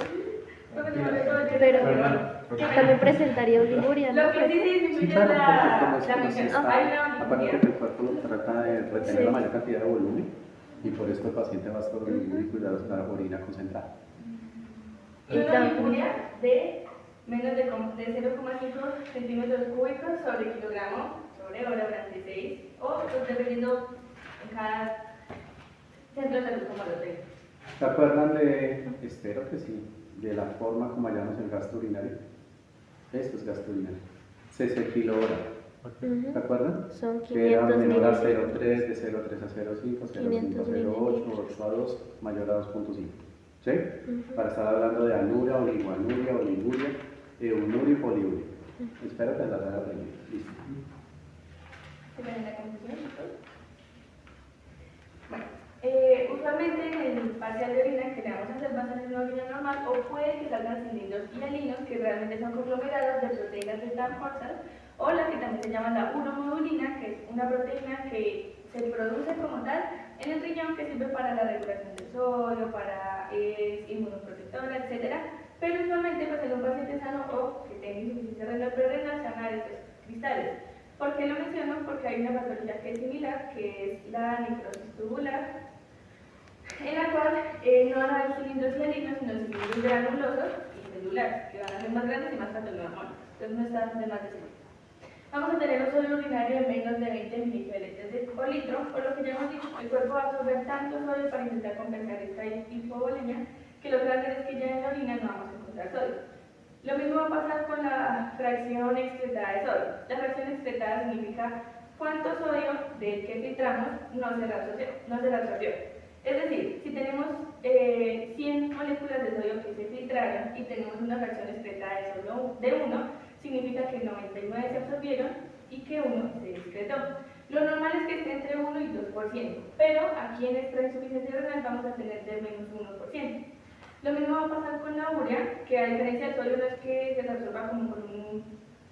pero también presentaría oliguria, ¿no? Lo que sí disminuye Sí, claro, la porque como si misión. está, Hay una aparte oliguria. que el cuerpo lo trata de retener Sí. la mayor cantidad de volumen y por eso el paciente va a estar y cuidar la orina concentrada. Y una oliguria de menos de 0,5 centímetros cúbicos sobre kilogramo sobre hora durante 6 o pues, dependiendo en cada centro de salud como lo tenga. ¿Se acuerdan de, espero que sí, de la forma como hallamos el gasto urinario? Esto es gasto urinario. cc kilo hora. Ujú. ¿Se acuerdan? Son Que era 500 menor a mililitros. 0,3, de 0,3 a 0,5, 0,5 a 0,8, 8 a 2, mayor a 2,5. ¿Sí? Para estar hablando de anuria, oligoanuria, oliguria, eunuria y poliuria. Espero que las haya aprendido. Listo. ¿Se ven en la confusión? Bueno, usualmente en el parcial de orina que le vamos a hacer va a salir una orina normal o puede que salgan cilindros hialinos que realmente son conglomerados de proteínas metamorfas o la que también se llama la uromodulina, que es una proteína que se produce como tal en el riñón que sirve para la regulación del sodio, para inmunoprotectora, etc. Pero usualmente pues, en un paciente sano o que tenga insuficiencia renal prerenal se van a dar estos cristales. ¿Por qué lo menciono? Porque hay una patología que es similar, que es la necrosis tubular, en la cual no van a haber cilindros hialinos, sino cilindros granulosos y celulares, que van a ser más grandes y más patologórmicos. Entonces no está de más decir. Vamos a tener un sodio urinario de menos de 20 ml por litro, por lo que ya hemos dicho, el cuerpo va a absorber tanto sodio para intentar compensar esta hipovolemia, que lo que va a hacer es que ya en la orina no vamos a encontrar sodio. Lo mismo va a pasar con la fracción excretada de sodio. La fracción excretada significa cuánto sodio del que filtramos no se absorbió. Es decir, si tenemos 100 moléculas de sodio que se filtraron y tenemos una fracción excretada de sodio de 1, significa que 99 se absorbieron y que 1 se excretó. Lo normal es que esté entre 1 y 2%, pero aquí en esta insuficiencia renal vamos a tener de menos 1%. Lo mismo va a pasar con la urea, que a diferencia del sodio no es que se absorba como por un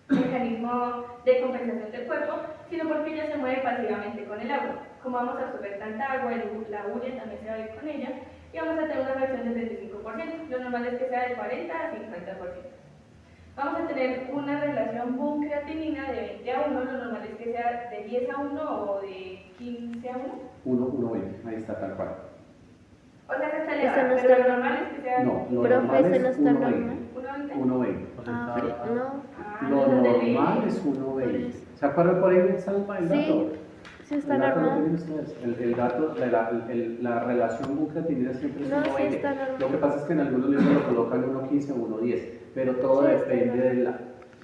mecanismo de compensación del cuerpo, sino porque ella se mueve pasivamente con el agua. Como vamos a absorber tanta agua, la urea también se va a ir con ella y vamos a tener una fracción del 35%. Lo normal es que sea de 40 a 50%. Vamos a tener una relación Boone-creatinina de 20 a 1, lo normal es que sea de 10 a 1 o de 15 a 1. 1,20, ahí está tal cual. O sea que está Ese elevado, no pero está- lo normal es que sea No, lo Profe, normal ese es no está 1,20. 1,20. 1,20. Ah, no. Lo normal es 1,20. ¿Se acuerdan por ahí el dato? Sí, sí está El dato lo normal. tienen ustedes. El dato de la relación Boone-creatinina siempre es No, sí 1,20. está normal. Lo que pasa es que en algunos libros lo colocan 1,15 o 1,10, pero todo Sí, está depende normal.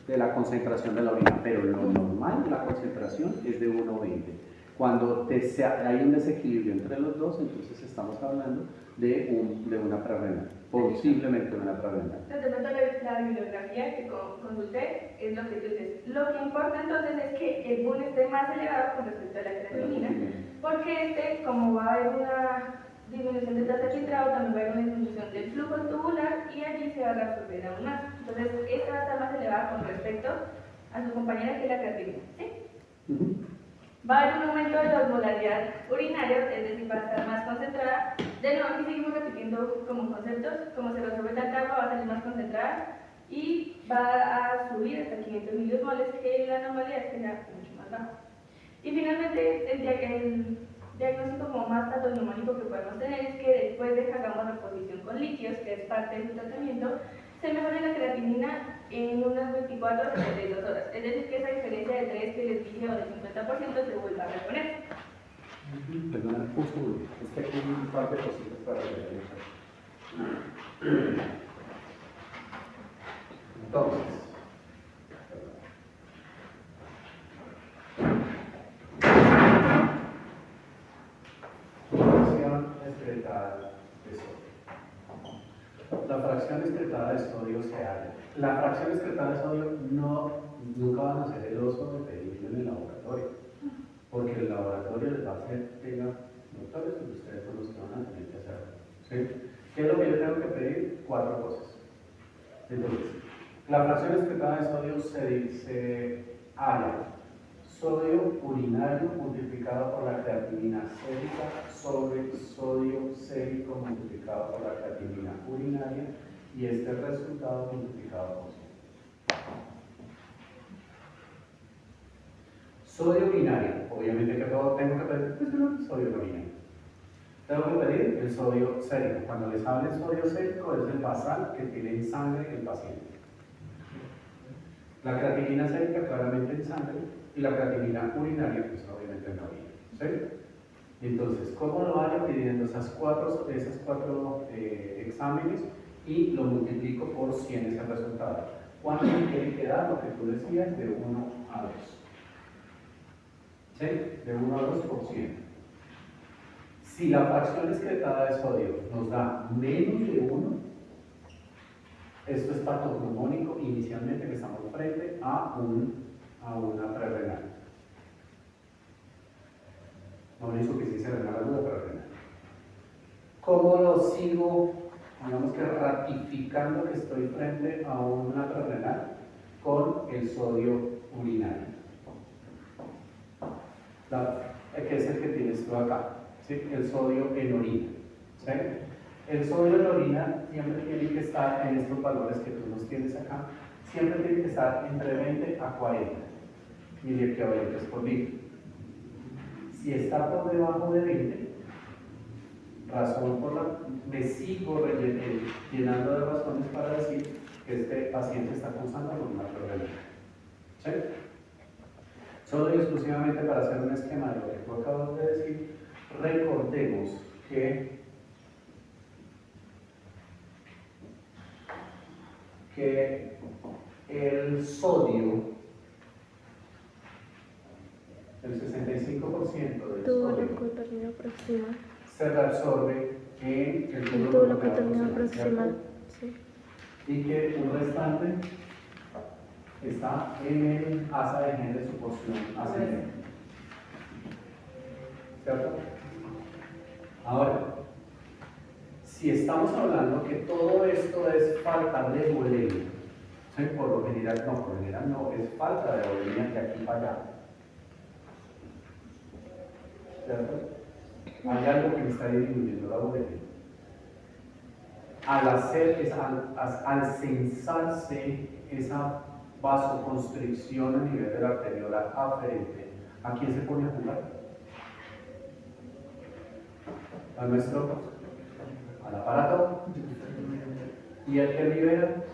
de la concentración de la orina. Pero lo normal, la concentración es de 1,20. Cuando hay un desequilibrio entre los dos, entonces estamos hablando de una prerrenal, posiblemente una prerrenal. Entonces, la bibliografía que consulté es lo que tú dices. Lo que importa entonces es que el Boone esté más elevado con respecto a la creatinina, porque como va a haber una disminución del tasa de filtrado, también va a haber una disminución del flujo tubular y allí se va a reabsorber aún más. Entonces, esta va a estar más elevada con respecto a su compañera que es la creatinina. ¿Sí? Va a haber un aumento de la osmolaridad urinaria, es decir, va a estar más concentrada. De nuevo, aquí seguimos repitiendo como conceptos, como se resuelve tanta agua, va a salir más concentrada y va a subir hasta 500 milimoles, que la normalidad es que sea mucho más bajo. Y finalmente, el diagnóstico como más patognomónico que podemos tener es que después de que hagamos reposición con líquidos, que es parte del tratamiento, se mejora la creatinina en unas 24 a 72 horas. Es decir, que esa diferencia de 3 que les dije o del 50% se vuelva a reponer. Perdona, un segundo. Es que hay un par de cositas para ver. Entonces, fracción excretada de sodio. La fracción excretada de sodio se halla. La fracción excretada de sodio nunca van a ser el oso de pedirlo en el laboratorio, porque el laboratorio les va a hacer, doctores, y ustedes son los que van a tener que hacerlo. ¿Sí? ¿Qué es lo que yo tengo que pedir? 4 cosas. Entonces, la fracción excretada de sodio se halla sodio urinario multiplicado por la creatinina sérica sobre sodio sérico multiplicado por la creatinina urinaria y este resultado multiplicado por 100. Sodio urinario, obviamente que todo tengo que pedir sodio urinario. Tengo que pedir el sodio sérico. Cuando les hable sodio sérico es el basal que tiene en sangre el paciente. La creatinina sérica claramente en sangre y la creatinina urinaria pues obviamente en la orina. ¿Sí? Entonces, ¿cómo lo vaya pidiendo esas cuatro exámenes y lo multiplico por 100 ese resultado? ¿Cuánto me tiene que dar? Lo que tú decías, de 1 a 2. ¿Sí? De 1 a 2 por 100. Si la fracción excretada de sodio nos da menos de 1, esto es patognomónico inicialmente que estamos frente a una prerrenal. no una insuficiencia renal aguda, pero renal. ¿Cómo lo sigo? Digamos que ratificando que estoy frente a una renal con el sodio urinario, que es el que tienes tú acá, ¿sí? El sodio en orina, ¿sí? El sodio en orina siempre tiene que estar en estos valores que tú los tienes acá, siempre tiene que estar entre 20 a 40 miliequivalentes por litro. Si está por debajo de 20, razón por la me sigo llenando de razones para decir que este paciente está cursando con una renal. ¿Sí? Solo y exclusivamente para hacer un esquema de lo que tú acabas de decir, recordemos que el sodio, el 65% del Tubo sodio locotorrino proximal. se reabsorbe en el El tubo locotorrino proximal. Sí. Y que un restante está en el asa de gen de su porción ascendente. ¿Cierto? Ahora, si estamos hablando que todo esto es falta de bulimia, ¿sí? Por lo general no, es falta de bulimia de aquí para allá. ¿Cierto? Hay algo que me está disminuyendo la bulimia. Al censarse esa vasoconstricción a nivel de la arteriola aferente, ¿a quién se pone a jugar? A nuestro, al aparato, y el que libera,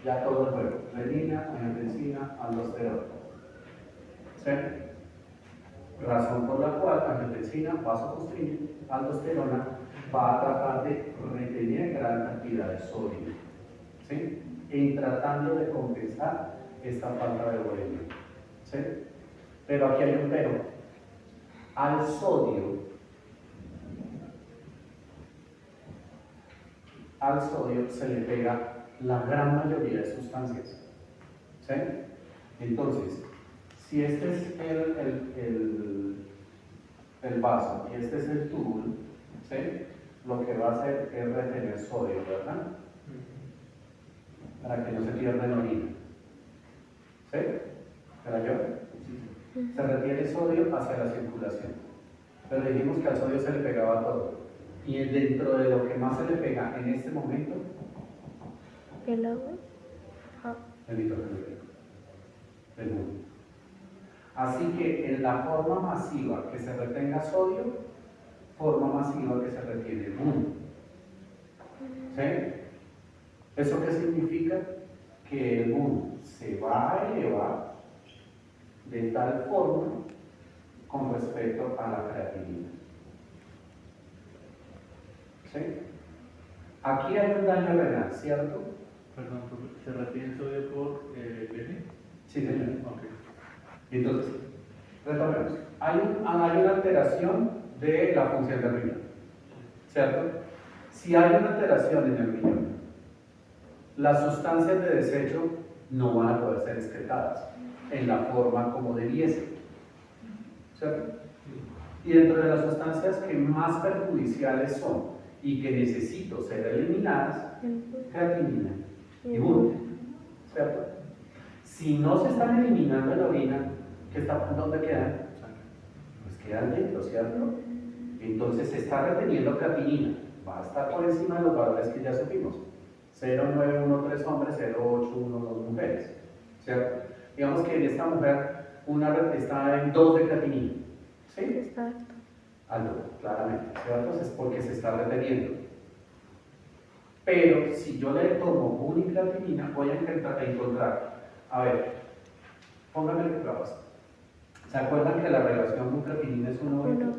ya todo el juego, renina, angiotensina, aldosterona. ¿Sí? Razón por la cual angiotensina, vasoconstricción, aldosterona va a tratar de retener gran cantidad de sodio, ¿sí? En tratando de compensar esta falta de bulimia, ¿sí? Pero aquí hay un pero. Al sodio se le pega la gran mayoría de sustancias, ¿sí? Entonces, si este es el vaso y este es el tubo, ¿sí? Lo que va a hacer es retener sodio, ¿verdad? Para que no se pierda en orina. ¿Sí? ¿Para yo? Se retiene sodio hacia la circulación. Pero dijimos que al sodio se le pegaba todo. Y dentro de lo que más se le pega en este momento, El agua. el nitrógeno, el mundo. Así que en la forma masiva que se retenga sodio, forma masiva que se retiene el mundo. ¿Sí? ¿Eso qué significa? Que el mundo se va a elevar de tal forma con respecto a la creatinina. ¿Sí? Aquí hay un daño renal, ¿cierto? Perdón, ¿se retiene el sodio por N? Sí, señor. Ok. Entonces, retomemos. Hay una alteración de la función del riñón, ¿cierto? Si hay una alteración en el riñón, las sustancias de desecho no van a poder ser excretadas en la forma como debiesen, ¿cierto? Y dentro de las sustancias que más perjudiciales son y que necesito ser eliminadas, creatinina y gluten, ¿cierto? Si no se están eliminando en la orina, ¿dónde quedan? Pues quedan dentro, ¿cierto? Entonces se está reteniendo creatinina, va a estar por encima de los valores que ya supimos. 0,913 hombres, 0,812 mujeres, ¿cierto? Digamos que en esta mujer está en 2 de creatinina, ¿sí? Exacto. Alto, claramente, ¿cierto? Entonces es porque se está reteniendo. Pero si yo le tomo unicreatinina, voy a encontrar, a ver, pónganme el grabas. ¿Se acuerdan que la relación con creatinina es 1,20?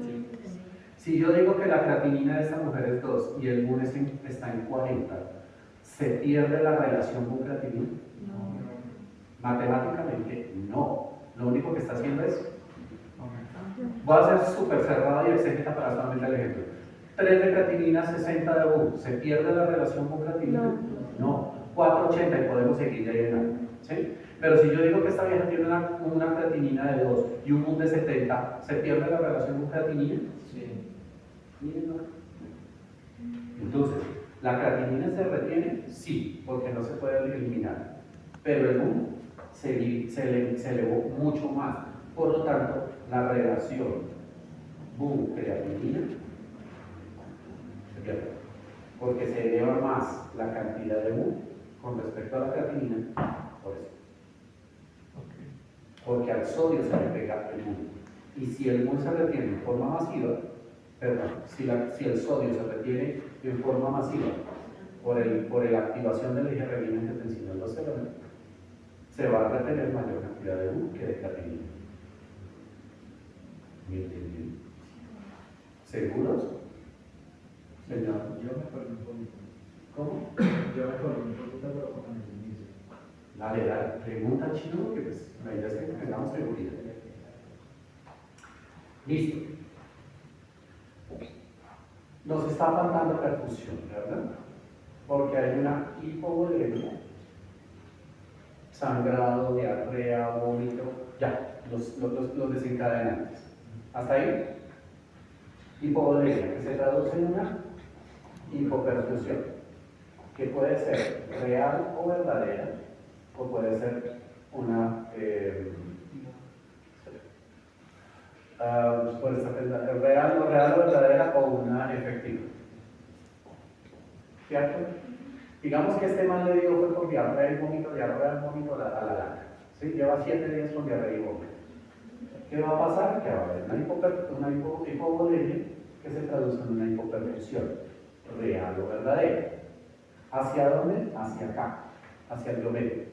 Si yo digo que la creatinina de esta mujer es 2 y el MUN está en 40, ¿se pierde la relación con creatinina? No. Matemáticamente, no. Lo único que está haciendo es... Voy a ser súper cerrado y exégeta para solamente el ejemplo. 3 de creatinina, 60 de MUN. ¿Se pierde la relación con creatinina? No. 4,80 y podemos seguir ya llenando. ¿Sí? Pero si yo digo que esta vieja tiene una creatinina de 2 y un BUN de 70, ¿se pierde la relación con creatinina? Sí. Miren, ¿no? Entonces, ¿la creatinina se retiene? Sí, porque no se puede eliminar. Pero el BUN se elevó mucho más. Por lo tanto, la relación BUN-creatinina se pierde. Porque se eleva más la cantidad de BUN con respecto a la creatinina, por eso. Porque al sodio se le pega el BUN. Y si el BUN se retiene en forma masiva, perdón, si el sodio se retiene en forma masiva por la activación del eje renina-angiotensina-aldosterona, se va a retener mayor cantidad de BUN que de creatinina. Bien. ¿Seguros? Señor. Yo me acuerdo un poquito. ¿Cómo? Yo me acuerdo un poquito, pero con el inicio. Dale, pregunta chino, que pues la idea es que tengamos seguridad. Listo. Nos está faltando perfusión, ¿verdad? Porque hay una hipovolemia, sangrado, diarrea, vómito, ya, los desencadenantes. ¿Hasta ahí? Hipovolemia, que se traduce en una hipoperfusión, que puede ser real o verdadera, o puede ser una puede ser real o verdadera o una efectiva. ¿Cierto? Digamos que este mal le dio fue por diarrea y vómito a la larga. ¿Sí? Lleva 7 días con diarrea y vómito. ¿Qué va a pasar? Que va a haber una hipovolemia que se traduce en una hipoperfusión real o verdadera. ¿Hacia dónde? Hacia acá, hacia el glomérulo.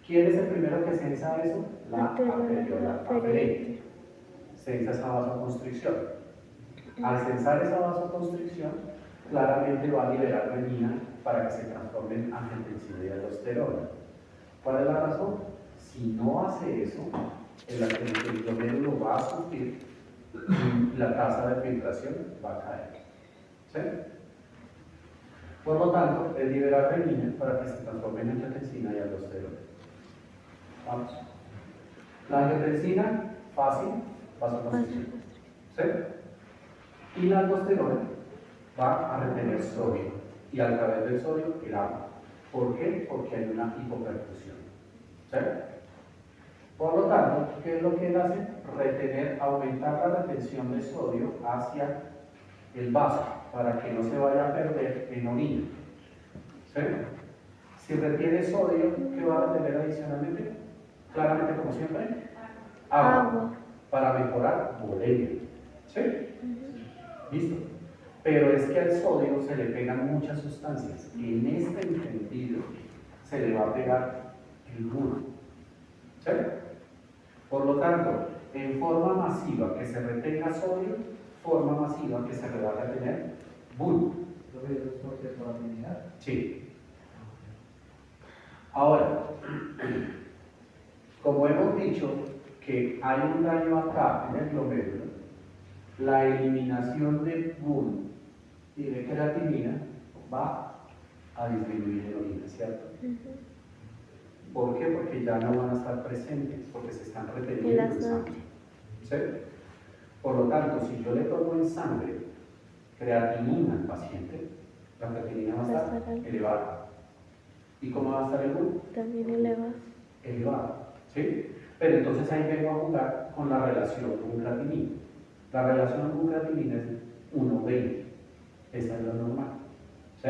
¿Quién es el primero que censa eso? La arteriola aferente. Censa esa vasoconstricción. Al censar esa vasoconstricción, claramente va a liberar renina para que se transforme en angiotensina y aldosterona. ¿Cuál es la razón? Si no hace eso, el glomérulo va a sufrir y la tasa de filtración va a caer. ¿Sí? Por lo tanto, es liberar renina para que se transforme en angiotensina y aldosterona. Vamos. La angiotensina, fácil, vasoconstricción. ¿Sí? Y la aldosterona va a retener sodio y a través del sodio el agua. ¿Por qué? Porque hay una hipoperfusión. ¿Sí? Por lo tanto, ¿qué es lo que él hace? Aumentar la retención de sodio hacia el vaso para que no se vaya a perder en orina. ¿Sí? Si retiene sodio, ¿qué va a retener adicionalmente? Claramente, como siempre, agua. Para mejorar volemia. ¿Sí? ¿Listo? Pero es que al sodio se le pegan muchas sustancias. En este entendido se le va a pegar el BUN. ¿Sí? Por lo tanto, en forma masiva que se retenga sodio, forma masiva que se le va a retener BUN. ¿Eso es porque por afinidad? Sí. Ahora, como hemos dicho que hay un daño acá en el glomérulo, la eliminación de BUN y de creatinina va a disminuir en orina, ¿cierto? ¿Por qué? Porque ya no van a estar presentes, porque se están reteniendo en sangre. ¿Sí? Por lo tanto, si yo le tomo en sangre creatinina al paciente, la creatinina va a estar elevada. ¿Y cómo va a estar el BUN? También elevado. Elevado. ¿Sí? Pero entonces ahí vengo a jugar con la relación con creatinina. La relación con creatinina es 1:20. Esa es la normal. ¿Sí?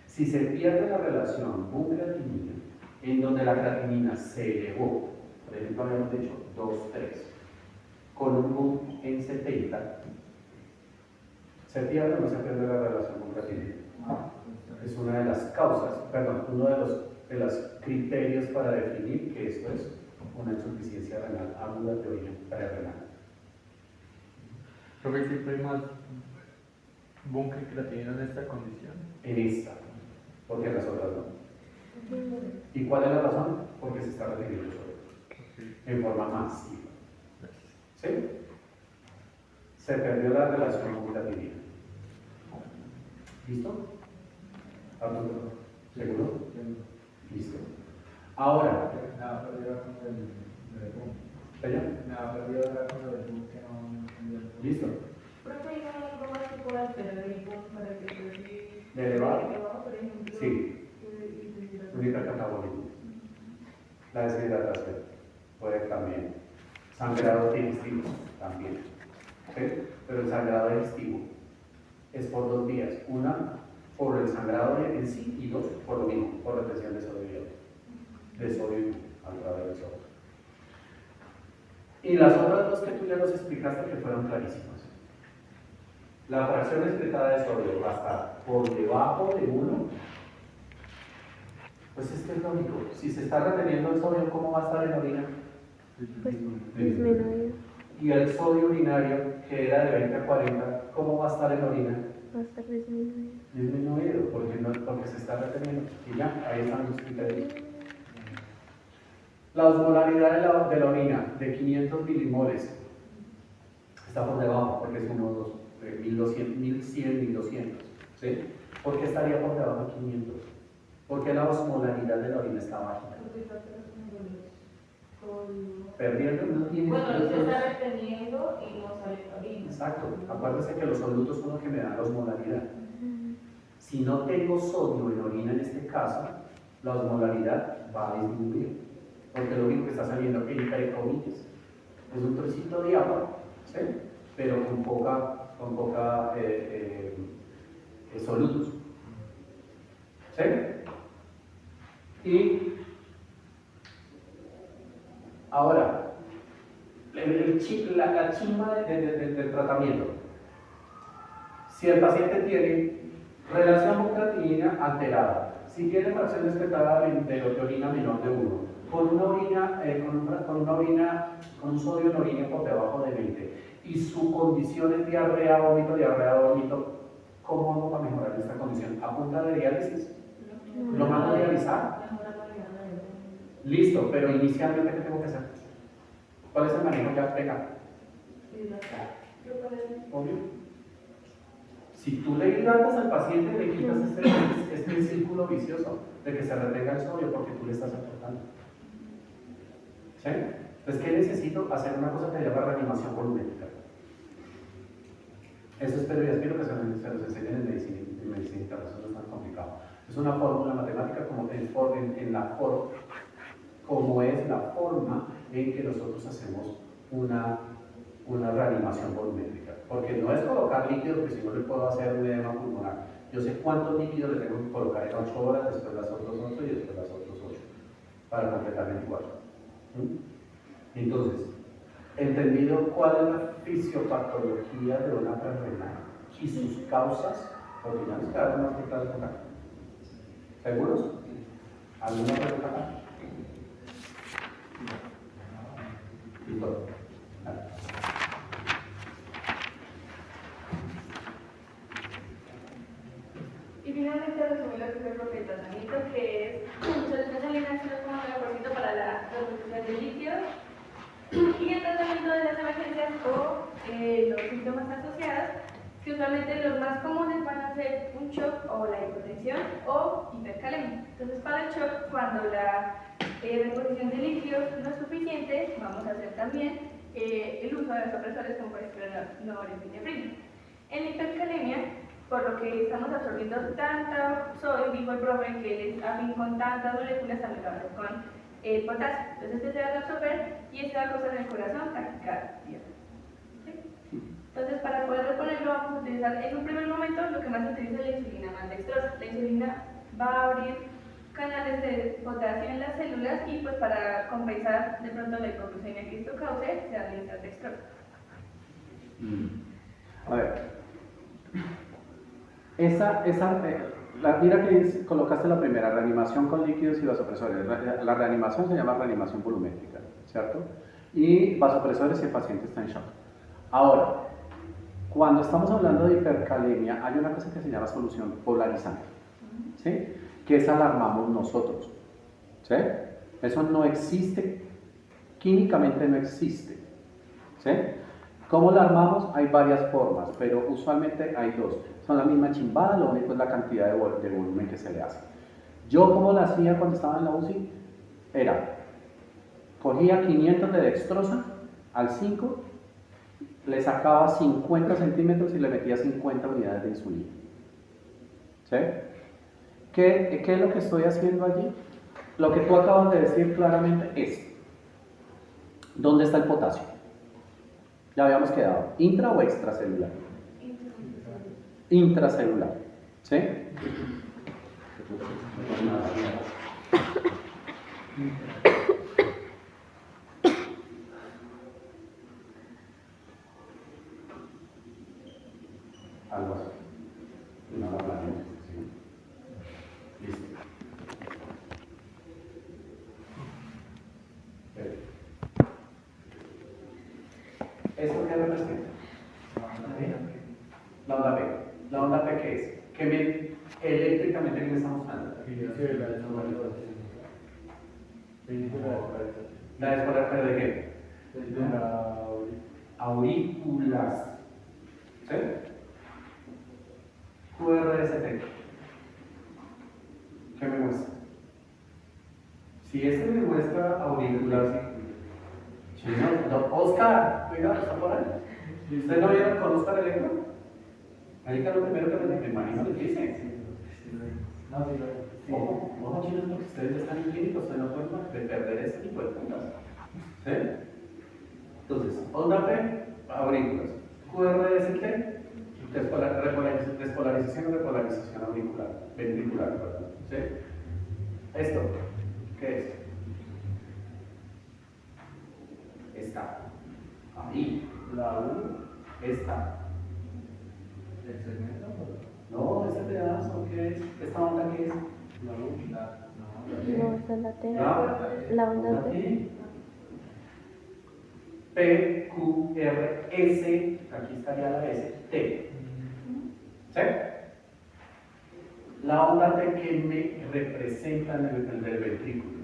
Si se pierde la relación con creatinina, en donde la creatinina se elevó, por ejemplo, habíamos dicho 2,3, con un BUN en 70, ¿se pierde o no se pierde la relación con creatinina? Es una de las causas, perdón, uno de los criterios para definir que esto es una insuficiencia renal aguda de origen prerrenal. Creo que siempre hay más BUN que creatinina en esta condición. En esta, porque en las otras no. ¿Y cuál es la razón? Porque se está reteniendo sodio en forma masiva. ¿Sí? Se perdió la relación con creatinina. ¿Listo? ¿Seguro? Listo. Ahora, ha perdido con el boom. ¿Ella? Me ha perdido con el boom que no entendía. Listo. Profe, dígame algo más que pueda alterar el boom para que se ¿De elevado? por ejemplo. Sí. Un hipercatabolismo. La deshidratación puede también. Sangrado digestivo también. ¿Sí? Pero el sangrado digestivo es por dos vías. Una, por el sangrado en sí, y dos, por lo mismo, por retención de sodio, a través del sodio. Y las otras dos que tú ya nos explicaste que fueron clarísimas. La fracción excretada de sodio va a estar por debajo de 1. Pues es que es lógico. Si se está reteniendo el sodio, ¿cómo va a estar en la orina? Pues disminuido. Y el sodio urinario, que era de 20 a 40, ¿cómo va a estar en la orina? Va a estar disminuido. Disminuido, porque se está reteniendo. Y ya, ahí están los criterios. La osmolaridad de la orina, de 500 milimoles, está por debajo, porque es uno, 2, 1200, 1100, 1200. ¿Sí? ¿Por qué estaría por debajo de 500? Porque la osmolaridad de la orina está bajita. Perdiendo no tiene. Bueno, se está reteniendo y no sale la orina. Exacto. Acuérdense que los solutos son los que me dan la osmolaridad. Si no tengo sodio en orina en este caso, la osmolaridad va a disminuir. Porque lo único que está saliendo aquí es un trocito de agua, ¿sí? Pero con poca solutos. ¿Sí? Y ahora, la chimba del tratamiento. Si el paciente tiene relación con creatinina alterada, si tiene fracción excretada de orina menor de 1, con un sodio en orina por debajo de 20, y su condición es diarrea, vómito, ¿cómo hago para mejorar esta condición? ¿A punta de diálisis? ¿Lo mando a dializar? Listo, pero inicialmente, ¿qué tengo que hacer? ¿Cuál es el manejo que aplica? Obvio. Si tú le hidratas al paciente, le quitas este círculo vicioso de que se retenga el sodio porque tú le estás aportando. ¿Sí? Entonces, ¿qué necesito? Hacer una cosa que se llama reanimación volumétrica. Eso espero que se los enseñen en medicina interna, eso no es tan complicado. Es una fórmula matemática como es la forma en que nosotros hacemos una reanimación volumétrica. Porque no es colocar líquido, que si no le puedo hacer un edema pulmonar. Yo sé cuántos líquidos le tengo que colocar en 8 horas, después las otras 8 y después las otras 8, para completar 24. Entonces, entendido cuál es la fisiopatología de una enfermedad y sus causas, porque ya nos quedaron más claras acá. ¿Seguros? ¿Alguna pregunta acá? Listo. Y finalmente resumir lo que fue el bloque de tratamiento, que es solución salina 0,9% para la reducción de líquidos y el tratamiento de las emergencias o los síntomas asociados, que usualmente los más comunes van a ser un shock o la hipotensión o hipercalemia. Entonces, para el shock, cuando la reposición de líquidos no es suficiente, vamos a hacer también el uso de vasopresores como por ejemplo norepinefrina. En la hipercalemia, por lo que estamos absorbiendo tanta sodio, dijo el profe, que el afín con tantas moléculas también lo hace con el potasio. Entonces este se va a absorber y este va a causar en el corazón taquicardia. ¿Sí? Entonces, para poder reponerlo vamos a utilizar en un primer momento lo que más se utiliza es la insulina maltodextrosa. La insulina va a abrir canales de potasio en las células y pues para compensar de pronto la hipoglucemia que esto cause, se administra dextrosa. A ver. Mira que colocaste la primera, reanimación con líquidos y vasopresores. La reanimación se llama reanimación volumétrica, ¿cierto? Y vasopresores si el paciente está en shock. Ahora, cuando estamos hablando de hipercalemia, hay una cosa que se llama solución polarizante, ¿sí? Que esa la armamos nosotros, ¿sí? Eso no existe, químicamente no existe, ¿sí? ¿Cómo la armamos? Hay varias formas, pero usualmente hay dos. Son la misma chimbada, lo único es la cantidad de volumen que se le hace. Yo, como la hacía cuando estaba en la UCI, era cogía 500 de dextrosa al 5, le sacaba 50 centímetros y le metía 50 unidades de insulina. ¿Sí? ¿Qué es lo que estoy haciendo allí? Lo que tú acabas de decir claramente es, ¿dónde está el potasio? Ya habíamos quedado, ¿intra o extracelular? Intracelular. ¿Sí? Algo así. No la planeo. ¿Sí? Listo. ¿Esto qué representa? La onda P. ¿La onda P qué es? Eléctricamente, ¿qué me está mostrando? La despolar de qué? Aurículas. ¿Sí? QRST. ¿Qué me muestra? Si este me muestra auriculares, Oscar, cuidado, está por ahí. ¿Y usted no vieron con Oscar Electro? Ahí está lo primero que me imagino que dice. Ojo, chicos, porque ustedes ya están en clínica, ustedes no pueden perder este tipo de puntas. ¿Sí? Entonces, onda P, aurículas. QRST, despolarización o repolarización auricular, ventricular, perdón. ¿Sí? ¿Esto qué es? Está ahí. La U está. ¿El segmento? No, este pedazo, ¿qué es? ¿Esta onda qué es? La U, No, esa es la T. ¿No? La onda T. T. P, Q, R, S, aquí estaría la S, T. ¿Sí? La onda T que me representa en el del ventrículo.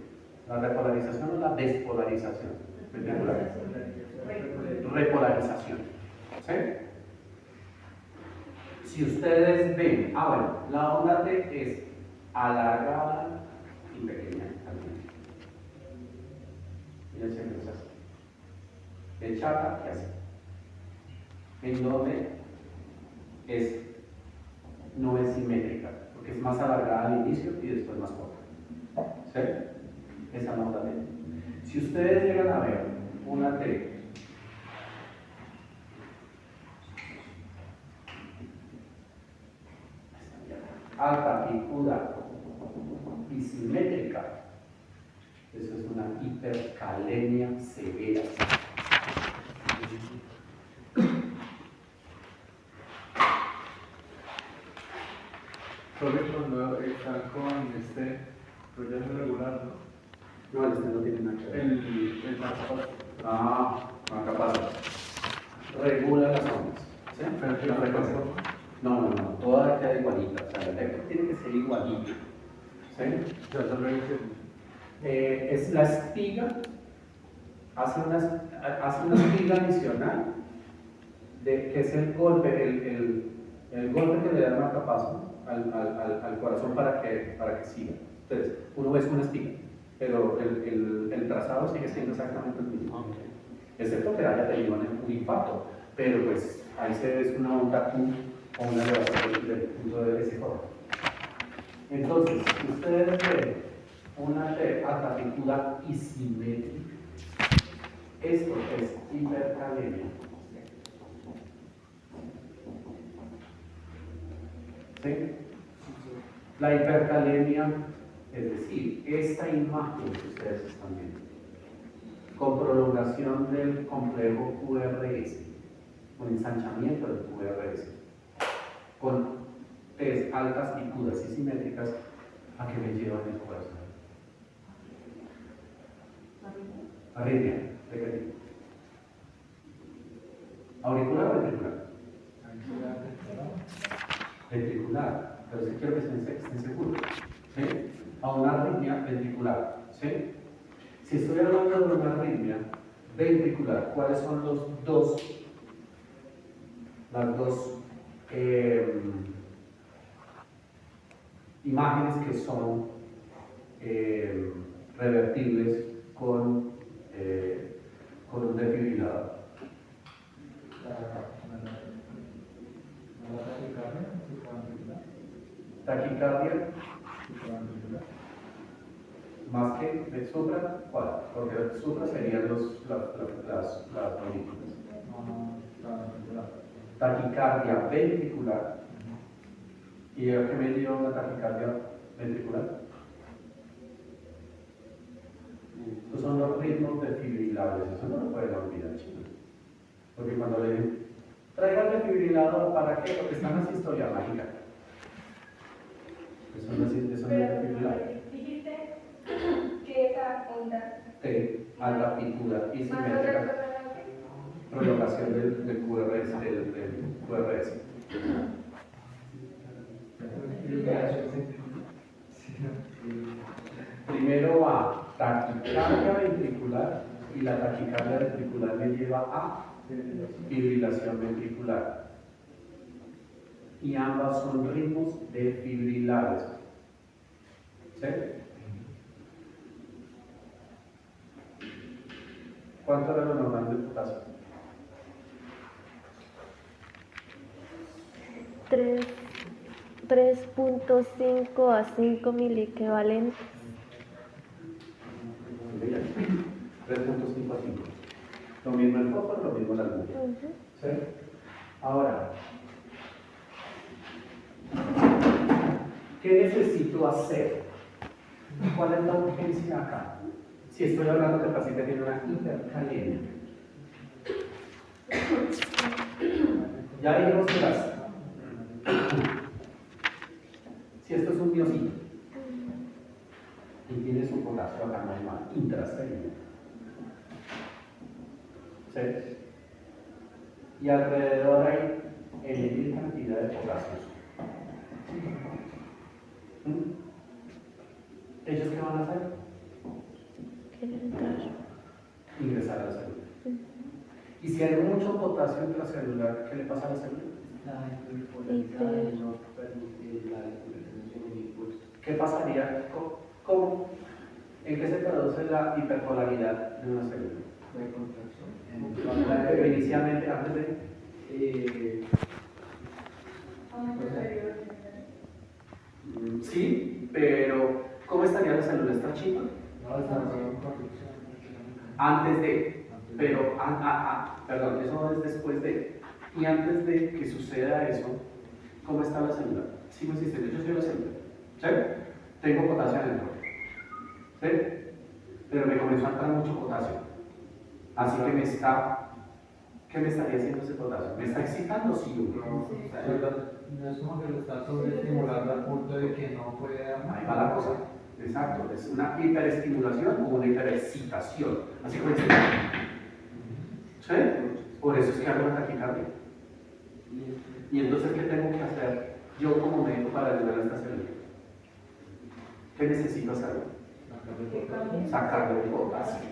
La repolarización o la despolarización ventricular. Repolarización. ¿Sí? Si ustedes ven, bueno, la onda T es alargada y pequeña también. Ella siempre es así. De chata y así. En donde no es simétrica, porque es más alargada al inicio y después más corta. ¿Sí? Esa es la onda T. Si ustedes llegan a ver una T alta, picuda y simétrica, eso es una hipercalemia severa. Solo cuando están con este proyecto regular, ¿no? No, no tiene nada que ver. El marcapaso. Marcapaso. Regula las ondas. ¿Sí? Pero que la marcapaso. No, toda queda igualita. O sea, el efecto tiene que ser igualito. ¿Sí? Ya solo Es la espiga, hace una espiga adicional, que es el golpe, el golpe que le da el marcapaso al corazón para que siga. Entonces, uno ve una espiga, pero el trazado sigue siendo exactamente el mismo. Excepto que haya tenido un impacto, pero pues ahí se ve una onda Q o una elevación del punto de ese color. Entonces, si ustedes ven una T atractiva y simétrica, esto es hipercalemia. ¿Sí? La hipercalemia, es decir, esta imagen que ustedes están viendo, con prolongación del complejo QRS, con ensanchamiento del QRS, con T's altas, picudas y simétricas, ¿a qué me llevan el corazón? Arritmia, ¿de qué tipo? ¿Auricular o ventricular? Ventricular, pero si quiero que estén seguros. ¿Sí? A una arritmia ventricular. ¿Sí? Si estoy hablando de una arritmia ventricular, ¿cuáles son las dos imágenes que son revertibles con taquicardia, más que el supra, ¿cuál? Porque el supra serían las aurículas. Taquicardia ventricular. ¿Y a qué me dio una taquicardia ventricular? Estos son los ritmos desfibrilables, eso no lo pueden olvidar, chicos. Porque cuando le dicen, traigan desfibrilador, ¿para qué? Porque están las historias mágicas. Eso no es desfibrilador. Dijiste que esa onda Alta amplitud y más simétrica. otra cosa Prolongación del QRS. Primero va taquicardia ventricular y la taquicardia ventricular me lleva a fibrilación ventricular. Y ambas son ritmos desfibrilables. ¿Sí? ¿Cuánto era lo normal del potasio? 3.5 a 5 miliequivalentes. 3.5 a 5. Lo mismo el fósforo, lo mismo la luz. ¿Sí? Ahora, ¿qué necesito hacer? ¿Cuál es la urgencia acá? Si estoy hablando que el paciente tiene una hipercalemia. Ya vimos que si esto es un miocito y tiene su potasio acá normal, intrascélular, ¿sí? Y alrededor hay N cantidad de potasios. ¿Ellos qué van a hacer? Quieren entrar. Ingresar a la célula. Y si hay mucho potasio intracelular, ¿qué le pasa a la célula? ¿Qué pasaría? ¿Cómo? ¿En qué se traduce la hiperpolaridad de una célula? Inicialmente, antes de... Sí, pero ¿cómo estaría la célula? ¿Está chica? Antes de, pero, perdón, eso es después de. Y antes de que suceda eso, ¿cómo está la célula? Sigo existiendo, yo soy la célula. ¿Sí? Tengo potasio adentro. ¿Sí? Pero me comenzó a entrar mucho potasio. Así que ¿qué me estaría haciendo ese potasio? ¿Me está excitando? Sí, No es como que lo está sobreestimulando al punto de que no puede dar más. ahí va la cosa. Exacto, es una hiperestimulación o una hiperexcitación. Así como dice. ¿Sí? Por eso es que hago una taquicardia. Y entonces, ¿qué tengo que hacer yo como médico para ayudar a esta célula? ¿Qué necesito hacer? Sacarle el potasio.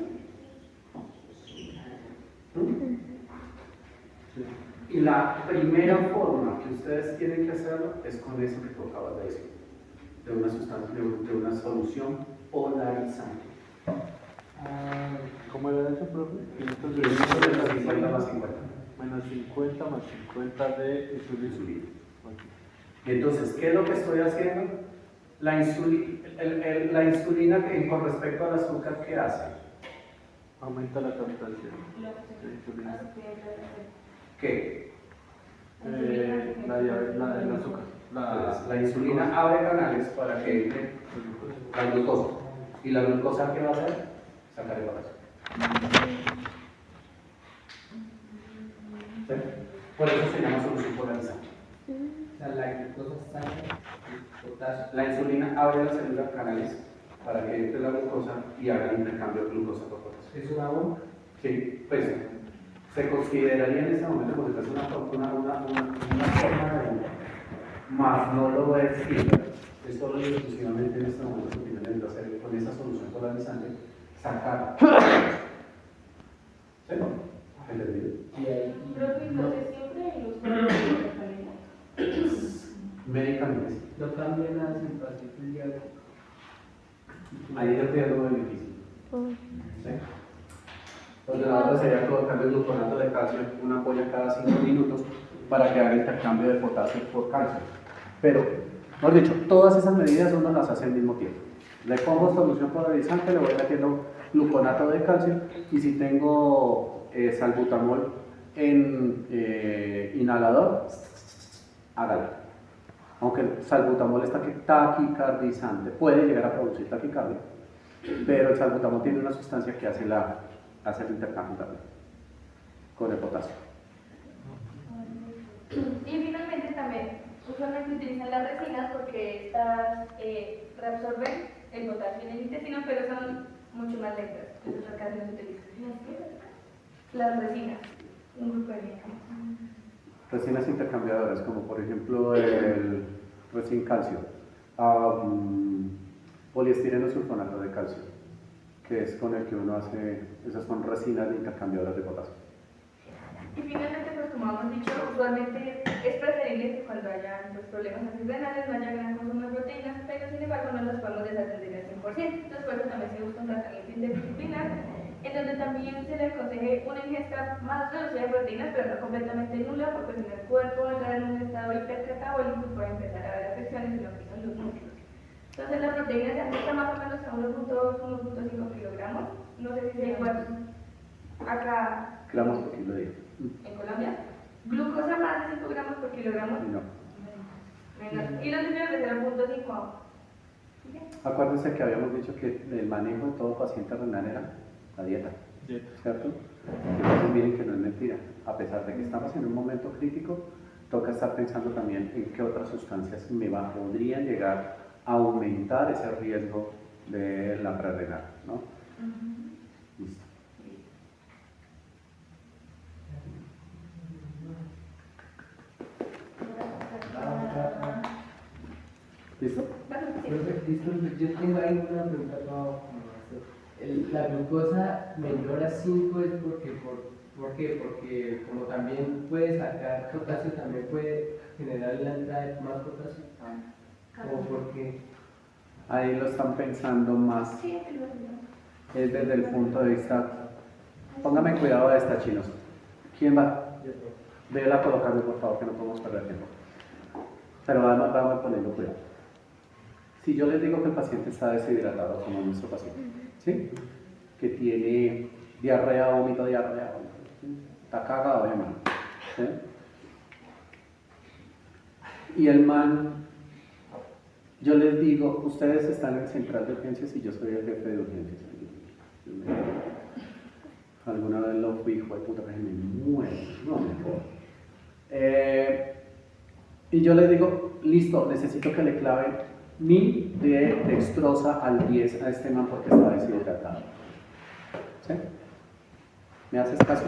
Y la primera forma que ustedes tienen que hacerlo es con eso que tú acabas de decir, de una sustancia, de una solución polarizante. ¿Cómo era eso, profe? 50 más 50. Menos 50 más 50 de insulina. Entonces, ¿qué es lo que estoy haciendo? La insulina con respecto al azúcar, ¿qué hace? Aumenta la captación de insulina. ¿Qué? El azúcar. La insulina abre canales para que entre la glucosa. ¿Y la glucosa qué va a hacer? Sacar el potasio. ¿Sí? Por eso se llama solución polarizante. La glucosa saca el potasio. La insulina abre las células canales para que entre la glucosa y haga el intercambio de glucosa por potasio. ¿Es una bomba? Sí, pues se consideraría en este momento como si fuese una forma de bomba, más no lo voy a decir. Es solo y exclusivamente en este momento que tienen que hacer con esa solución polarizante, sacar. ¿Sí? ¿Entendido? entonces siempre los Médicamente. Lo cambian a simpático diario. Ahí ya estoy algo muy difícil. Oh. ¿Sí? Porque la otra sería colocarle gluconato de calcio, una ampolla cada 5 minutos para que haga intercambio de potasio por calcio. Pero Mejor dicho, todas esas medidas uno las hace al mismo tiempo. Le pongo solución polarizante, le voy metiendo gluconato de calcio y si tengo salbutamol en inhalador, hágalo. Aunque el salbutamol está taquicardizante, puede llegar a producir taquicardia, pero el salbutamol tiene una sustancia que hace el intercambio también con el potasio. Y finalmente también usualmente utilizan las resinas porque estas reabsorben el potasio en el intestino, pero son mucho más lentas. Entonces acá no se utilizan las resinas, un grupo de medicamentos. Resinas intercambiadoras, como por ejemplo el resin calcio, poliestireno sulfonato de calcio, que es con el que uno hace, esas son resinas intercambiadoras de potasio. Y finalmente, pues como hemos dicho, usualmente es preferible que cuando haya problemas renales no haya gran consumo de proteínas, pero sin embargo no los podemos desatender al 100%. Entonces por eso también se busca un tratamiento interdisciplinar, en donde también se le aconseje una ingesta más reducida de proteínas, pero no completamente nula, porque si no el cuerpo entra en un estado hipercatabólico y puede empezar a haber afecciones en lo que son los músculos. Entonces la proteína se ajusta más o menos a 1.5 kilogramos, no sé si sea igual acá Gramos por kilo día. en Colombia. Glucosa más de 5 gramos por kilogramo. No. Menos. Y los lípidos de 0.5. Acuérdense que habíamos dicho que el manejo de todo paciente renal era la dieta, ¿cierto? Entonces miren que no es mentira. A pesar de que estamos en un momento crítico, toca estar pensando también en qué otras sustancias podrían llegar a aumentar ese riesgo de la prerrenal, ¿no? Listo. ¿Listo? Listo, yo tengo ahí una pregunta la glucosa menor a 5 es ¿por qué? Porque como también puede sacar potasio, también puede generar la entrada de más potasio. ¿O por qué? Ahí lo están pensando más. Es desde el punto de vista. Póngame cuidado a esta, chinos. ¿Quién va? Véela colocando, por favor, que no podemos perder tiempo. Pero vamos poniendo cuidado. Si yo les digo que el paciente está deshidratado, como nuestro paciente, ¿sí? Que tiene diarrea, vómito, está cagado de mano, ¿sí? Y el man, yo les digo, ustedes están en el central de urgencias y yo soy el jefe de urgencias. Alguna vez lo fui, hijo de puta, que me muero, no me jodas. Y yo les digo, listo, necesito que le claven mi de dextrosa al 10 a este man porque está deshidratado. ¿Sí? ¿Me haces caso?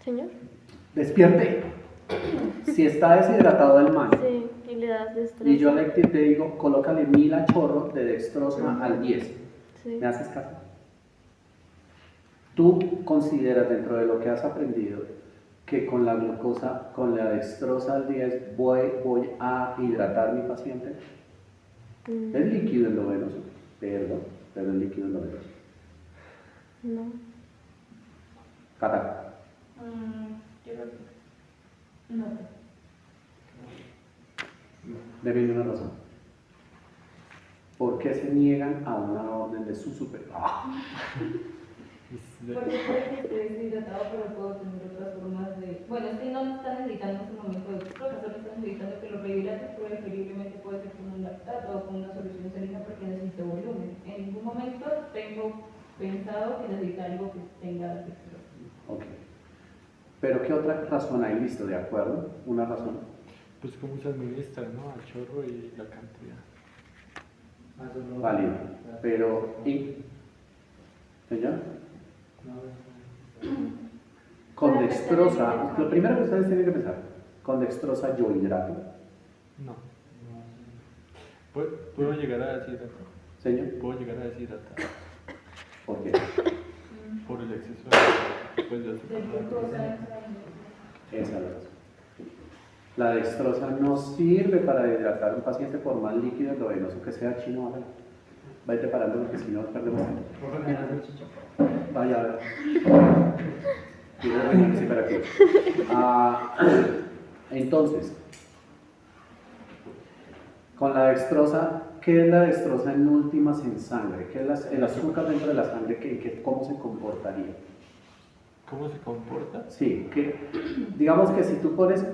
Señor. Despierte. Si está deshidratado el man, Sí, y le das destreza. y yo te digo, colócale 1000 a chorro de dextrosa al 10. Sí. ¿Me haces caso? ¿Tú consideras dentro de lo que has aprendido que con la glucosa, con la dextrosa al 10, voy a hidratar a mi paciente? Es líquido endovenoso, perdón, pero es líquido endovenoso. No. Cata. Yo creo que no. Debe una razón. ¿Por qué se niegan a una orden de su superior? Porque puede que esté deshidratado, pero puedo tener otras formas de. Bueno, es que no está necesitando en este momento, el profesor está necesitando que lo rehidrate, pero preferiblemente puede ser con un lactato o con una solución salina porque necesito volumen. En ningún momento tengo pensado que necesita algo que tenga textura. Ok. ¿Pero qué otra razón hay? Listo, de acuerdo. Una razón. Pues cómo se administra, ¿no? Al chorro y la cantidad. Válido. Pero, ¿y? ¿Señor? Con dextrosa, lo primero que ustedes tienen que pensar, con dextrosa yo hidrato. No. ¿Puedo llegar a deshidratar? Señor, ¿Puedo llegar a deshidratar? ¿por qué? Por el exceso pues, de De azúcar. glucosa, Esa es la razón. La dextrosa no sirve para hidratar a un paciente por más líquido endovenoso que sea, chino, hágalo. Váyate parando porque si no perdemos tiempo. Vaya, a ver. Sí, para aquí. Entonces, Con la dextrosa, ¿qué es la dextrosa en últimas en sangre? ¿Qué es el azúcar dentro de la sangre? ¿Cómo se comportaría? ¿Cómo se comporta? Sí, digamos que si tú pones,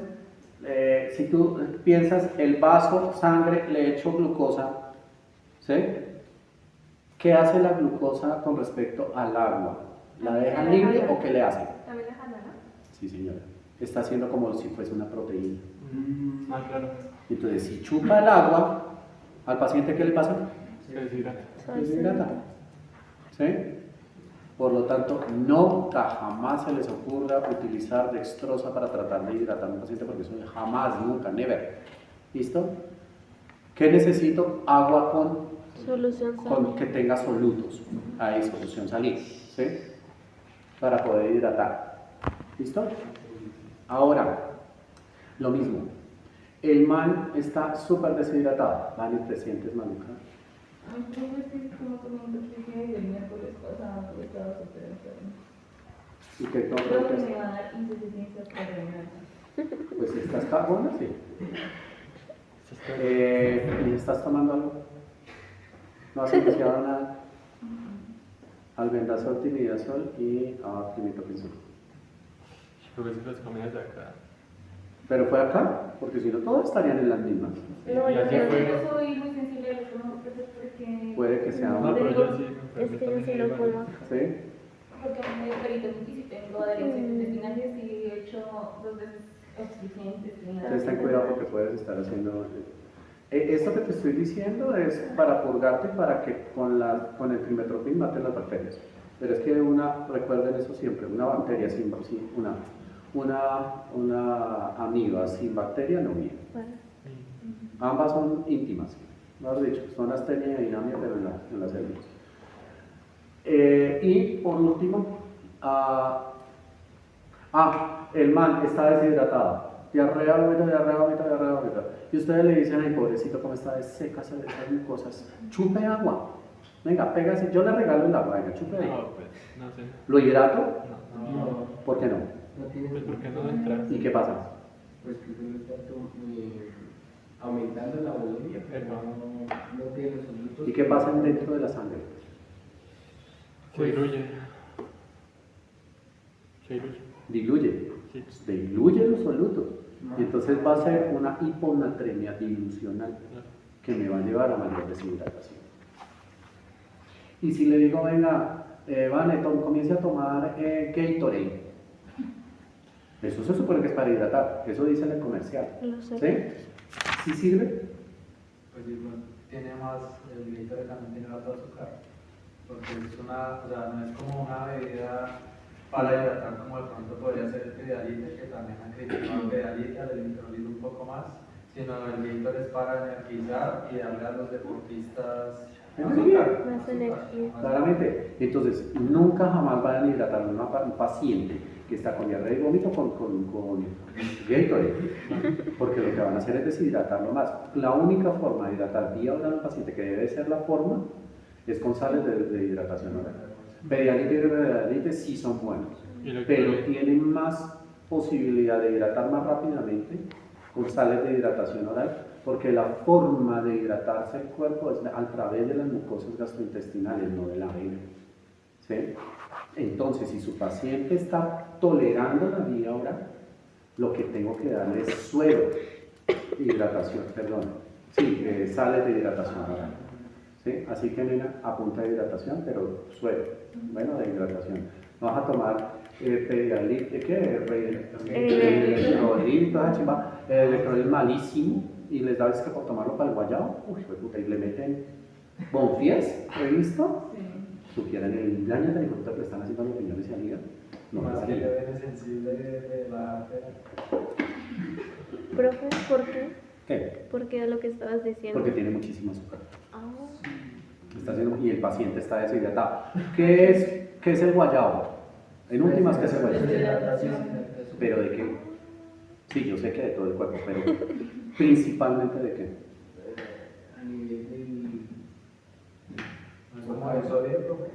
si tú piensas el vaso, sangre, le echo glucosa, ¿sí? ¿Qué hace la glucosa con respecto al agua? ¿La deja libre o qué le hace? También la jala, ¿no? Sí, señora. Está haciendo como si fuese una proteína. Claro. Entonces, si chupa el agua, ¿al paciente qué le pasa? Se deshidrata. Se deshidrata. ¿Sí? Por lo tanto, nunca jamás se les ocurra utilizar dextrosa para tratar de hidratar a un paciente porque eso jamás, nunca, never. ¿Listo? ¿Qué necesito? Agua Solución con que tenga solutos. Ahí, solución salina. ¿Sí? Para poder hidratar. ¿Listo? Ahora, lo mismo. El man está súper deshidratado. Van y te sientes maluca. Como comenté el miércoles pasado, estaba súper enfermo. ¿Y qué Creo que tomas? me va a dar insuficiencia renal. Pues si estás carbona, sí. ¿Y estás tomando algo? ¿No has iniciado nada? Albendazol, timidazol y climitopinzol. Creo que son las comidas de acá. Pero fue acá, porque si no, todos estarían en las mismas. No, Y yo así fue. yo soy muy sensible a los estómago porque... Puede que sea No, una. pero yo sí me Es que yo enfermé sí lo también. como. ¿Sí? Porque a mí me dio peritonitis y tengo adherencias intestinales y he hecho 2 veces oxigentes. Entonces ten cuidado porque puedes estar haciendo. Esto que te estoy diciendo es para purgarte y para que con el trimetoprim maten las bacterias. Pero es que recuerden eso siempre, una bacteria una amiba sin bacteria no viene. Ambas son íntimas, mejor dicho, son astenia y dinamia, pero en las células. Y por último, el man está deshidratado. Diarrea, vómito, diarrea, vómito, diarrea, vómito. Y ustedes le dicen, ay, pobrecito, cómo está de seca, se le salen cosas. Chupe agua. Venga, pégase. Yo le regalo el agua, venga, chupe ahí. No, pues, no sé. ¿Lo hidrato? No. ¿Por qué no? No tiene Pues porque no entra. ¿Y qué pasa? Pues que solo está aumentando la bulimia, pero no tiene los solutos. ¿Y qué pasa dentro de la sangre? Se diluye. Se diluye. Diluye. Sí. Diluye los solutos. Y entonces va a ser una hiponatremia dilucional que me va a llevar a mayor deshidratación. Y si le digo, venga, Vane, comience a tomar Gatorade. Eso se supone que es para hidratar. Eso dice en el comercial. Lo sé. ¿Sí? ¿Sí sirve? Pues sí, bueno, tiene más, el Gatorade también tiene alto azúcar, porque es o sea, no es como una bebida para hidratar como de pronto podría ser el Pedialyte, que también han criticado el Pedialyte, al electrolito un poco más, sino el Gatorade es para energizar y darle a los deportistas azúcar. Más energía. Claramente. Entonces, nunca jamás vayan a hidratar a un paciente que está con diarrea y vómito con Gatorade, porque lo que van a hacer es deshidratarlo más. La única forma de hidratar vía oral a un paciente, que debe ser la forma, es con sales de hidratación oral. Pedialyte y Pedialyte sí son buenos, pero tienen más posibilidad de hidratar más rápidamente con sales de hidratación oral, porque la forma de hidratarse el cuerpo es a través de las mucosas gastrointestinales, no de la vena. ¿Sí? Entonces, si su paciente está tolerando la vía oral, lo que tengo que darle es suero de hidratación, sales de hidratación oral. ¿Sí? Así que, nena, apunta de hidratación, pero suero, bueno, de hidratación. No vas a tomar Pedialyte, electrolito, toda esa chimba, electrolito malísimo, y les da que por tomarlo para el guayao, puta, y le meten bonfías, ¿he visto? Sí. Sugieran el daño de la que le están haciendo a los riñones y al hígado. No Más pasa que le nada. viene sensible de la arteria. Profe, ¿por qué? ¿Qué? ¿Por qué lo que estabas diciendo? Porque tiene muchísimo azúcar. Ah, Y el paciente está deshidratado. ¿Qué es el guayabo? En últimas, ¿qué es el guayabo? ¿Pero de qué? Sí, yo sé que de todo el cuerpo, pero principalmente de qué. A nivel del... ¿No es como el sodio, profe?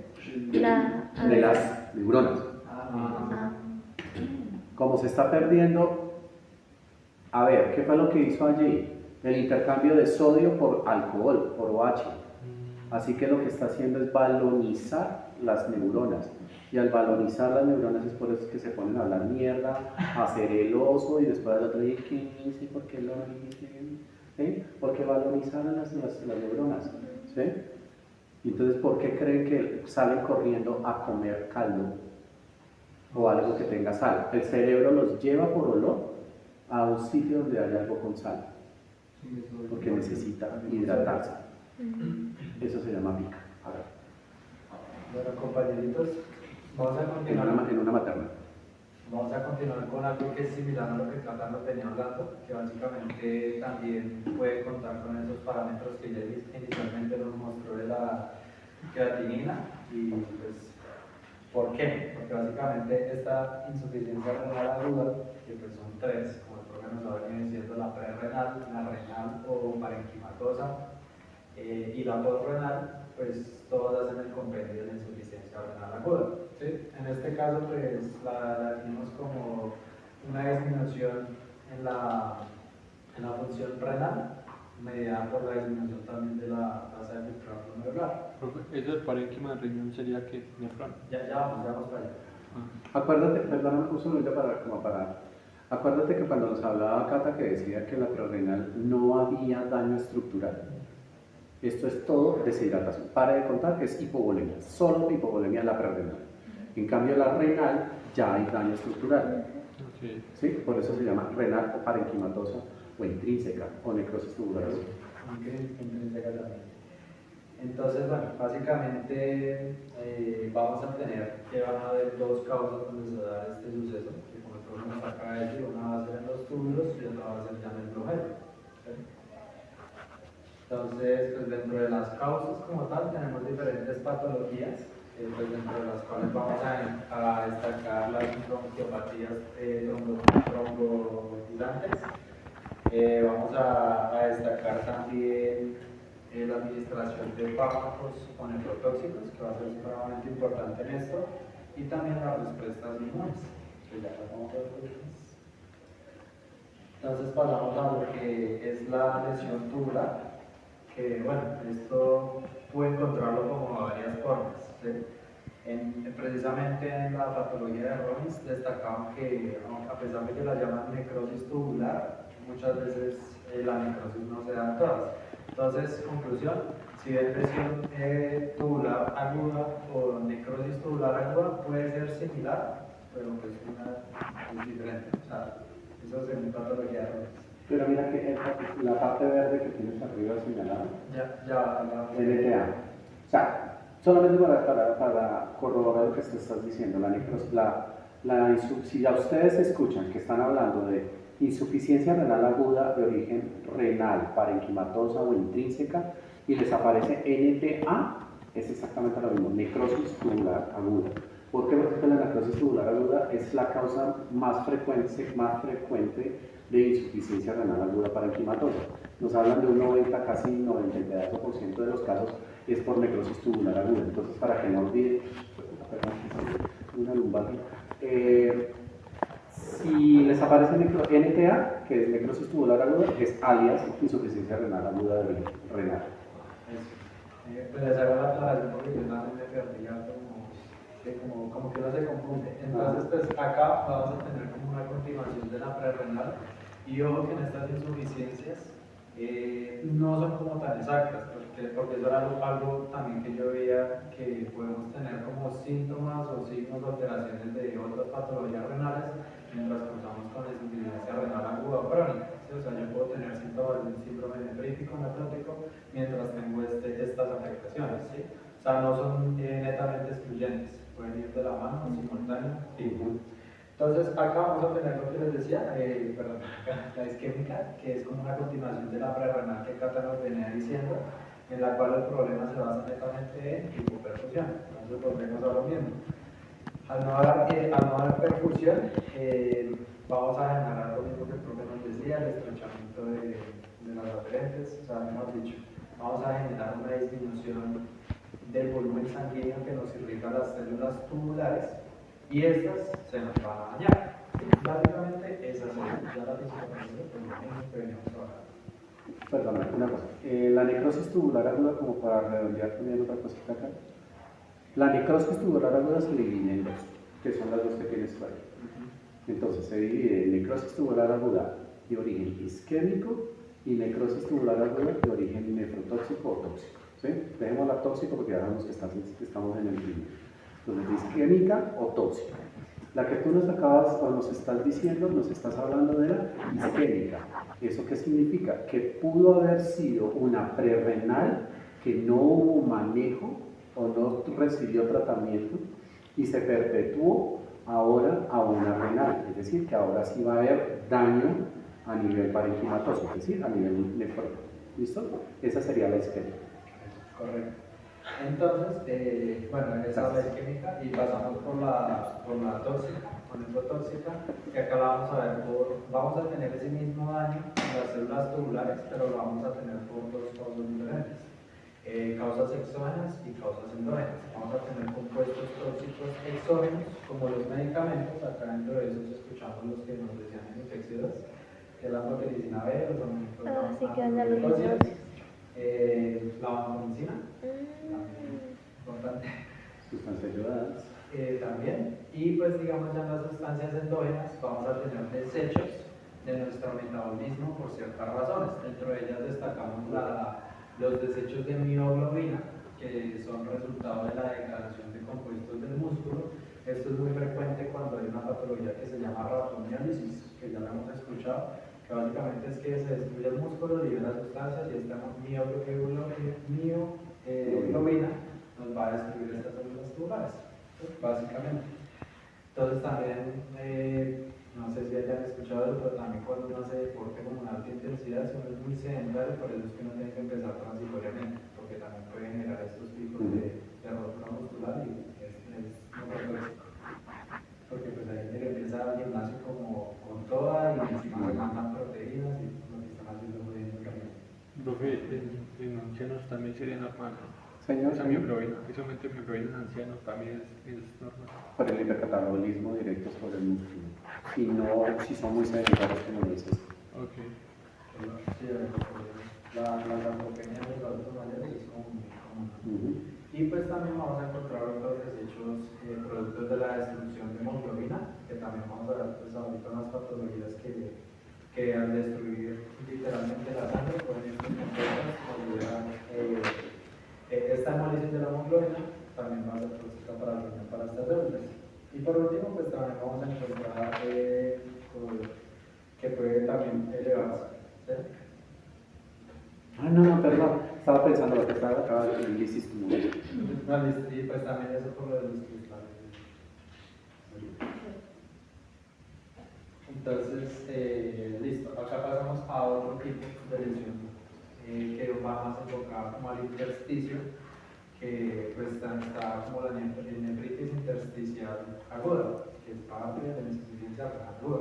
De las neuronas. Ah, Como se está perdiendo, a ver, ¿qué fue lo que hizo allí? El intercambio de sodio por alcohol, por OH. Así que lo que está haciendo es balonizar las neuronas. Y al balonizar las neuronas es por eso que se ponen a hablar mierda, a hacer el oso y después al otro día, ¿qué hice? ¿Por qué lo hice? ¿Sí? Porque balonizaron las neuronas. ¿Sí? Entonces, ¿por qué creen que salen corriendo a comer caldo o algo que tenga sal? El cerebro los lleva por olor a un sitio donde hay algo con sal, porque necesita hidratarse. Eso se llama pica. A ver. Bueno, compañeritos, vamos a continuar. En una materna. Vamos a continuar con algo que es similar a lo que Cata venía hablando, que básicamente también puede contar con esos parámetros que ya inicialmente nos mostró de la creatinina. Y pues, ¿por qué? Porque básicamente esta insuficiencia renal aguda, que pues son tres, como el profe nos ha venido diciendo, la prerrenal, la renal o parenquimatosa y la postrenal, pues todas hacen el compendio de la insuficiencia renal aguda. ¿Sí? En este caso, pues la definimos como una disminución en la función renal, mediada por la disminución también de la tasa de filtrado glomerular. Eso del parénquima de riñón sería que nefrón. Ya vamos para allá. Acuérdate, perdóname un segundito acuérdate que cuando nos hablaba Cata que decía que la prerrenal no había daño estructural. Esto es todo deshidratación. Para de contar que es hipovolemia, solo hipovolemia la prerrenal. En cambio la renal ya hay daño estructural. Sí. ¿Sí? Por eso se llama renal o parenquimatosa o intrínseca o necrosis tubular. Intrínseca también. Entonces, bueno, básicamente vamos a tener que van a haber dos causas donde se da este suceso, que como el profe nos acaba de decir, una va a ser en los túbulos y otra va a ser ya en el flagelo. ¿Sí? Entonces, pues dentro de las causas como tal tenemos diferentes patologías, pues dentro de las cuales vamos a destacar las bronquiopatías tromboembolizantes. Vamos a destacar también la administración de fármacos o nefrotóxicos, que va a ser supremamente importante en esto, y también las respuestas inmunes, que ya las vamos a ver. Entonces pasamos a lo que es la lesión tubular, que bueno, esto puede encontrarlo como varias formas. ¿Sí? Precisamente en la patología de Rollins destacaban que a pesar de que la llaman necrosis tubular, muchas veces la necrosis no se da en todas. Entonces, conclusión, si es lesión tubular aguda o necrosis tubular aguda, puede ser similar, pero pues una es diferente. O sea, eso es en patología de Rollins. Pero mira que la parte verde que tienes arriba señalada, NTA. O sea, solamente para corroborar lo que te estás diciendo, si ya ustedes escuchan que están hablando de insuficiencia renal aguda de origen renal, parenquimatosa o intrínseca, y les aparece NTA, es exactamente lo mismo, necrosis tubular aguda. ¿Por qué? Porque la necrosis tubular aguda es la causa más frecuente de insuficiencia renal aguda parenquimatosa. Nos hablan de un 90, casi 90% de los casos es por necrosis tubular aguda. Entonces, para que no olviden, una lumbar, si les aparece NTA, que es necrosis tubular aguda, es alias insuficiencia renal aguda de origen renal. Pues les hago la aclaración porque yo también me perdí ya como que no se confunde. Entonces, pues acá vamos a tener como una continuación de la prerrenal, y ojo que en estas insuficiencias no son como tan exactas, porque eso era algo también que yo veía, que podemos tener como síntomas o signos o alteraciones de otras patologías renales mientras cruzamos con la insuficiencia renal aguda o crónica. ¿Sí? O sea, yo puedo tener síntomas de un síndrome nefrítico, nefrótico, mientras tengo estas afectaciones. ¿Sí? O sea, no son netamente excluyentes, pueden ir de la mano, simultáneo. Entonces, acá vamos a tener lo que les decía, la isquémica, que es como una continuación de la prerrenal que Cata nos venía diciendo, en la cual el problema se basa netamente en hipoperfusión. Entonces, volvemos a lo mismo. Al no haber perfusión, vamos a generar lo mismo que el profe nos decía, el estrechamento de las aferentes, o sea, mejor dicho, vamos a generar una disminución del volumen sanguíneo que nos irrita las células tubulares, y estas se nos van a dañar. Básicamente esas son ya las discapacidades que veníamos trabajando. Perdón, una cosa. La necrosis tubular aguda, como para redondear también otra cosita acá. La necrosis tubular aguda se divide en dos, que son las dos que tienes ahí. Entonces se divide en necrosis tubular aguda de origen isquémico y necrosis tubular aguda de origen nefrotóxico o tóxico. ¿Sí? Dejémosla tóxico porque ya sabemos que estamos en el primero. Entonces, isquémica o tóxica. La que tú nos acabas o nos estás diciendo, nos estás hablando de la isquémica. ¿Eso qué significa? Que pudo haber sido una prerrenal que no hubo manejo o no recibió tratamiento y se perpetuó ahora a una renal. Es decir, que ahora sí va a haber daño a nivel parenquimatoso, es decir, a nivel nefrótico. ¿Listo? Esa sería la isquémica. Correcto. Entonces, bueno, esa es la isquémica y pasamos por la tóxica, con nefrotóxica, que acá la vamos a ver vamos a tener ese mismo daño en las células tubulares, pero lo vamos a tener por dos causas diferentes. Causas exógenas y causas endógenas. Vamos a tener compuestos tóxicos exógenos, como los medicamentos, acá dentro de esos escuchamos los que nos decían en infecciosas, que es la proteicina B, los sí, que andan los mismos. La vancomicina, importante. Sustancias ayudadas. También. Y pues digamos ya en las sustancias endógenas vamos a tener desechos de nuestro metabolismo por ciertas razones. Dentro de ellas destacamos los desechos de mioglobina, que son resultado de la degradación de compuestos del músculo. Esto es muy frecuente cuando hay una patología que se llama rhabdomiólisis, que ya lo hemos escuchado, que básicamente es que se destruye el músculo, libera sustancias y esta mioglobina nos va a destruir estas células tubulares, básicamente. Entonces también, no sé si hayan escuchado eso, pero también cuando uno hace deporte como una alta intensidad, si uno es muy sedentario, por eso es que uno tiene que empezar transitoriamente, porque también puede generar estos picos de rotura muscular y es muy tóxico. Porque pues ahí se empieza el gimnasio como con toda y encima le mandan proteínas y lo que están haciendo muy bien también. Profe, en ancianos también sería normal, ¿no? Señor, Esa mioglobina, precisamente mioglobina en ancianos también es normal. por el hipercatabolismo directo sobre el músculo. Y no si son muy sedentarios, como dices. Ok. Sí, la sarcopenia de los adultos mayores es como muy común. Y pues también vamos a encontrar otros desechos productos de la destrucción de hemoglobina, que también vamos a ver pues ahorita unas patologías que al destruir literalmente la sangre pueden ir esta hemólisis de la hemoglobina también va a ser tóxica para el riñón para estas células. Y por último pues también vamos a encontrar que puede también elevarse. ¿Sí? No, perdón. Estaba pensando lo que estaba acá en lisis tubular. No, y pues también eso por lo de los cristales. Entonces, listo. Acá pasamos a otro tipo de lesión que va más enfocado como al intersticio, que pues está como la nefritis intersticial aguda, que es parte de la insuficiencia renal aguda.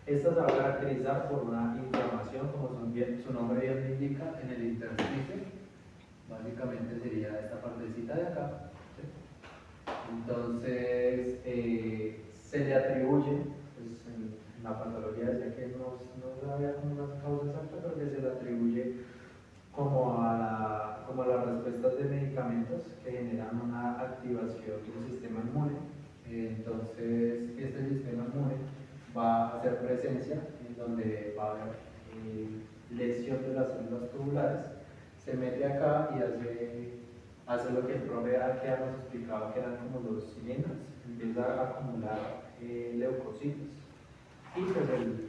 Esta se va a caracterizar por una inflamación, como su nombre bien lo indica, en el intersticio. Básicamente sería esta partecita de acá. ¿Sí? Entonces, se le atribuye, pues, en la patología decía que no sabía como una causa exacta, pero que se le atribuye como a las respuestas de medicamentos que generan una activación del sistema inmune. Entonces, este sistema inmune va a hacer presencia en donde va a haber lesión de las células tubulares, se mete acá y hace lo que el profe que ya nos explicaba, que eran como los cilindros, empieza a acumular leucocitos. Y pues el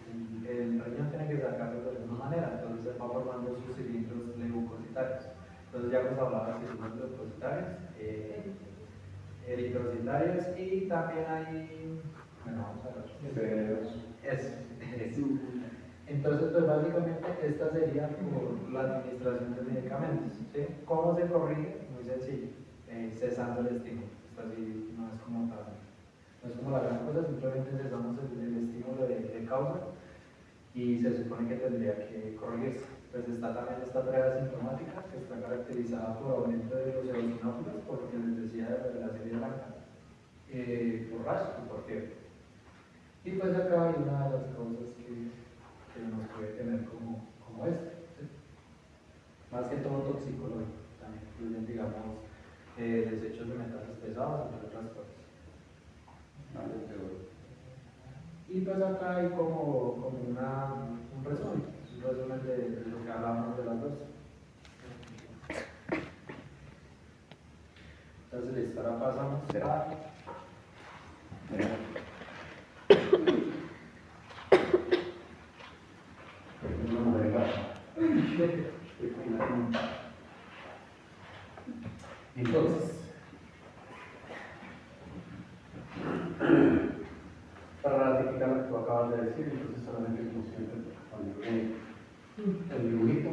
riñón tiene que sacarlo de alguna manera, entonces va formando sus cilindros leucocitarios. Entonces ya hemos hablado de cilindros leucocitarios, eritrocitarios y también hay, bueno, vamos a ver. Eso. Entonces, pues básicamente esta sería por la administración de medicamentos. ¿Sí? ¿Cómo se corrige? Muy sencillo, cesando el estímulo. Esto así no es como tal. No es como la gran cosa, simplemente cesamos el estímulo de causa y se supone que tendría que corregirse. Pues está también esta prueba sintomática que está caracterizada por aumento de los eosinófilos, por lo que les decía de la serie blanca, por rash y por fiebre. Y pues acá hay una de las causas que nos puede tener como como este. ¿Sí? Más que todo toxicológico, también incluyen, digamos, desechos de metales pesados, entre otras cosas. Y pues acá hay como un resumen de lo que hablamos de las dos. Entonces, listo, ahora pasamos a... Entonces, para ratificar lo que tú acabas de decir, entonces solamente como siempre poner el dibujito.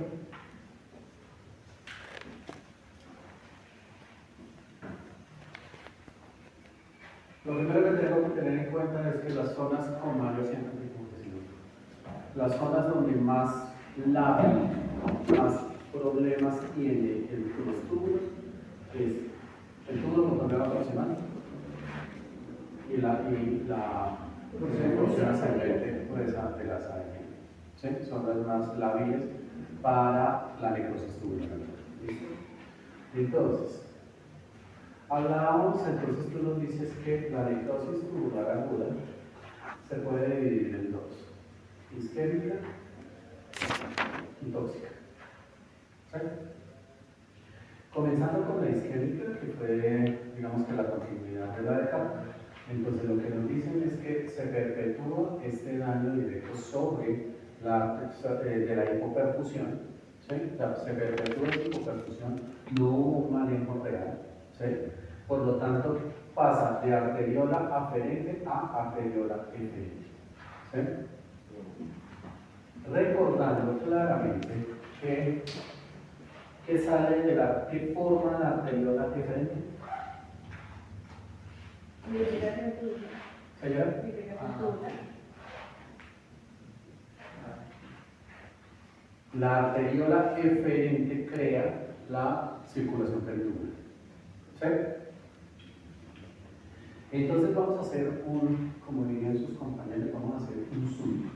Lo primero que tengo que tener en cuenta es que las zonas, como yo siempre digo, las zonas donde más labia, más problemas tiene los túbulos es el túbulo contorneado proximal y la porción ascendente gruesa de la sangre. ¿Sí? Son las más lábiles para la necrosis tubular. ¿Listo? Entonces, hablábamos, entonces tú nos dices que la necrosis tubular aguda se puede dividir en dos: isquémica y tóxica. ¿Sí? Comenzando con la isquémica, que fue, digamos, que la continuidad de la de acá. Entonces lo que nos dicen es que se perpetúa este daño directo sobre de la hipoperfusión, ¿sí? O sea, se perpetúa la hipoperfusión, no hubo un manejo real, ¿sí? Por lo tanto pasa de arteriola aferente a arteriola eferente, ¿sí? Recordando claramente que sale de que forma la arteriola eferente. ¿Señora? La arteriola eferente crea la circulación peritubular. ¿Sí? Entonces vamos a hacer como dirían sus compañeros, vamos a hacer un zoom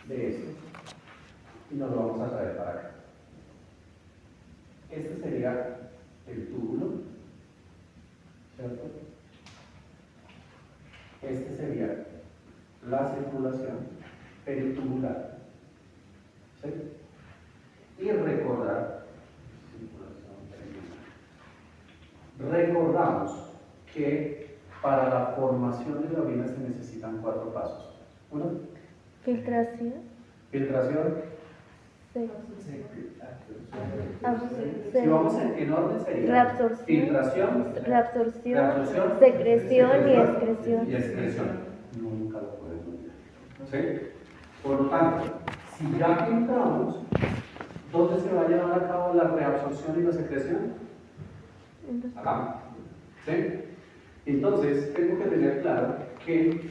de esto y nos lo vamos a traer para acá. Este sería el túbulo, ¿cierto? Este sería la circulación peritubular, ¿sí? Y recordamos que para la formación de la orina se necesitan 4 pasos. Uno, Filtración. filtración. Absorción. Si vamos en orden sería Reabsorción. reabsorción, Secreción y excreción. y excreción. Nunca lo podemos olvidar. ¿Sí? Por lo tanto, si ya filtramos, ¿dónde se va a llevar a cabo la reabsorción y la secreción? Acá. ¿Sí? Entonces, tengo que tener claro que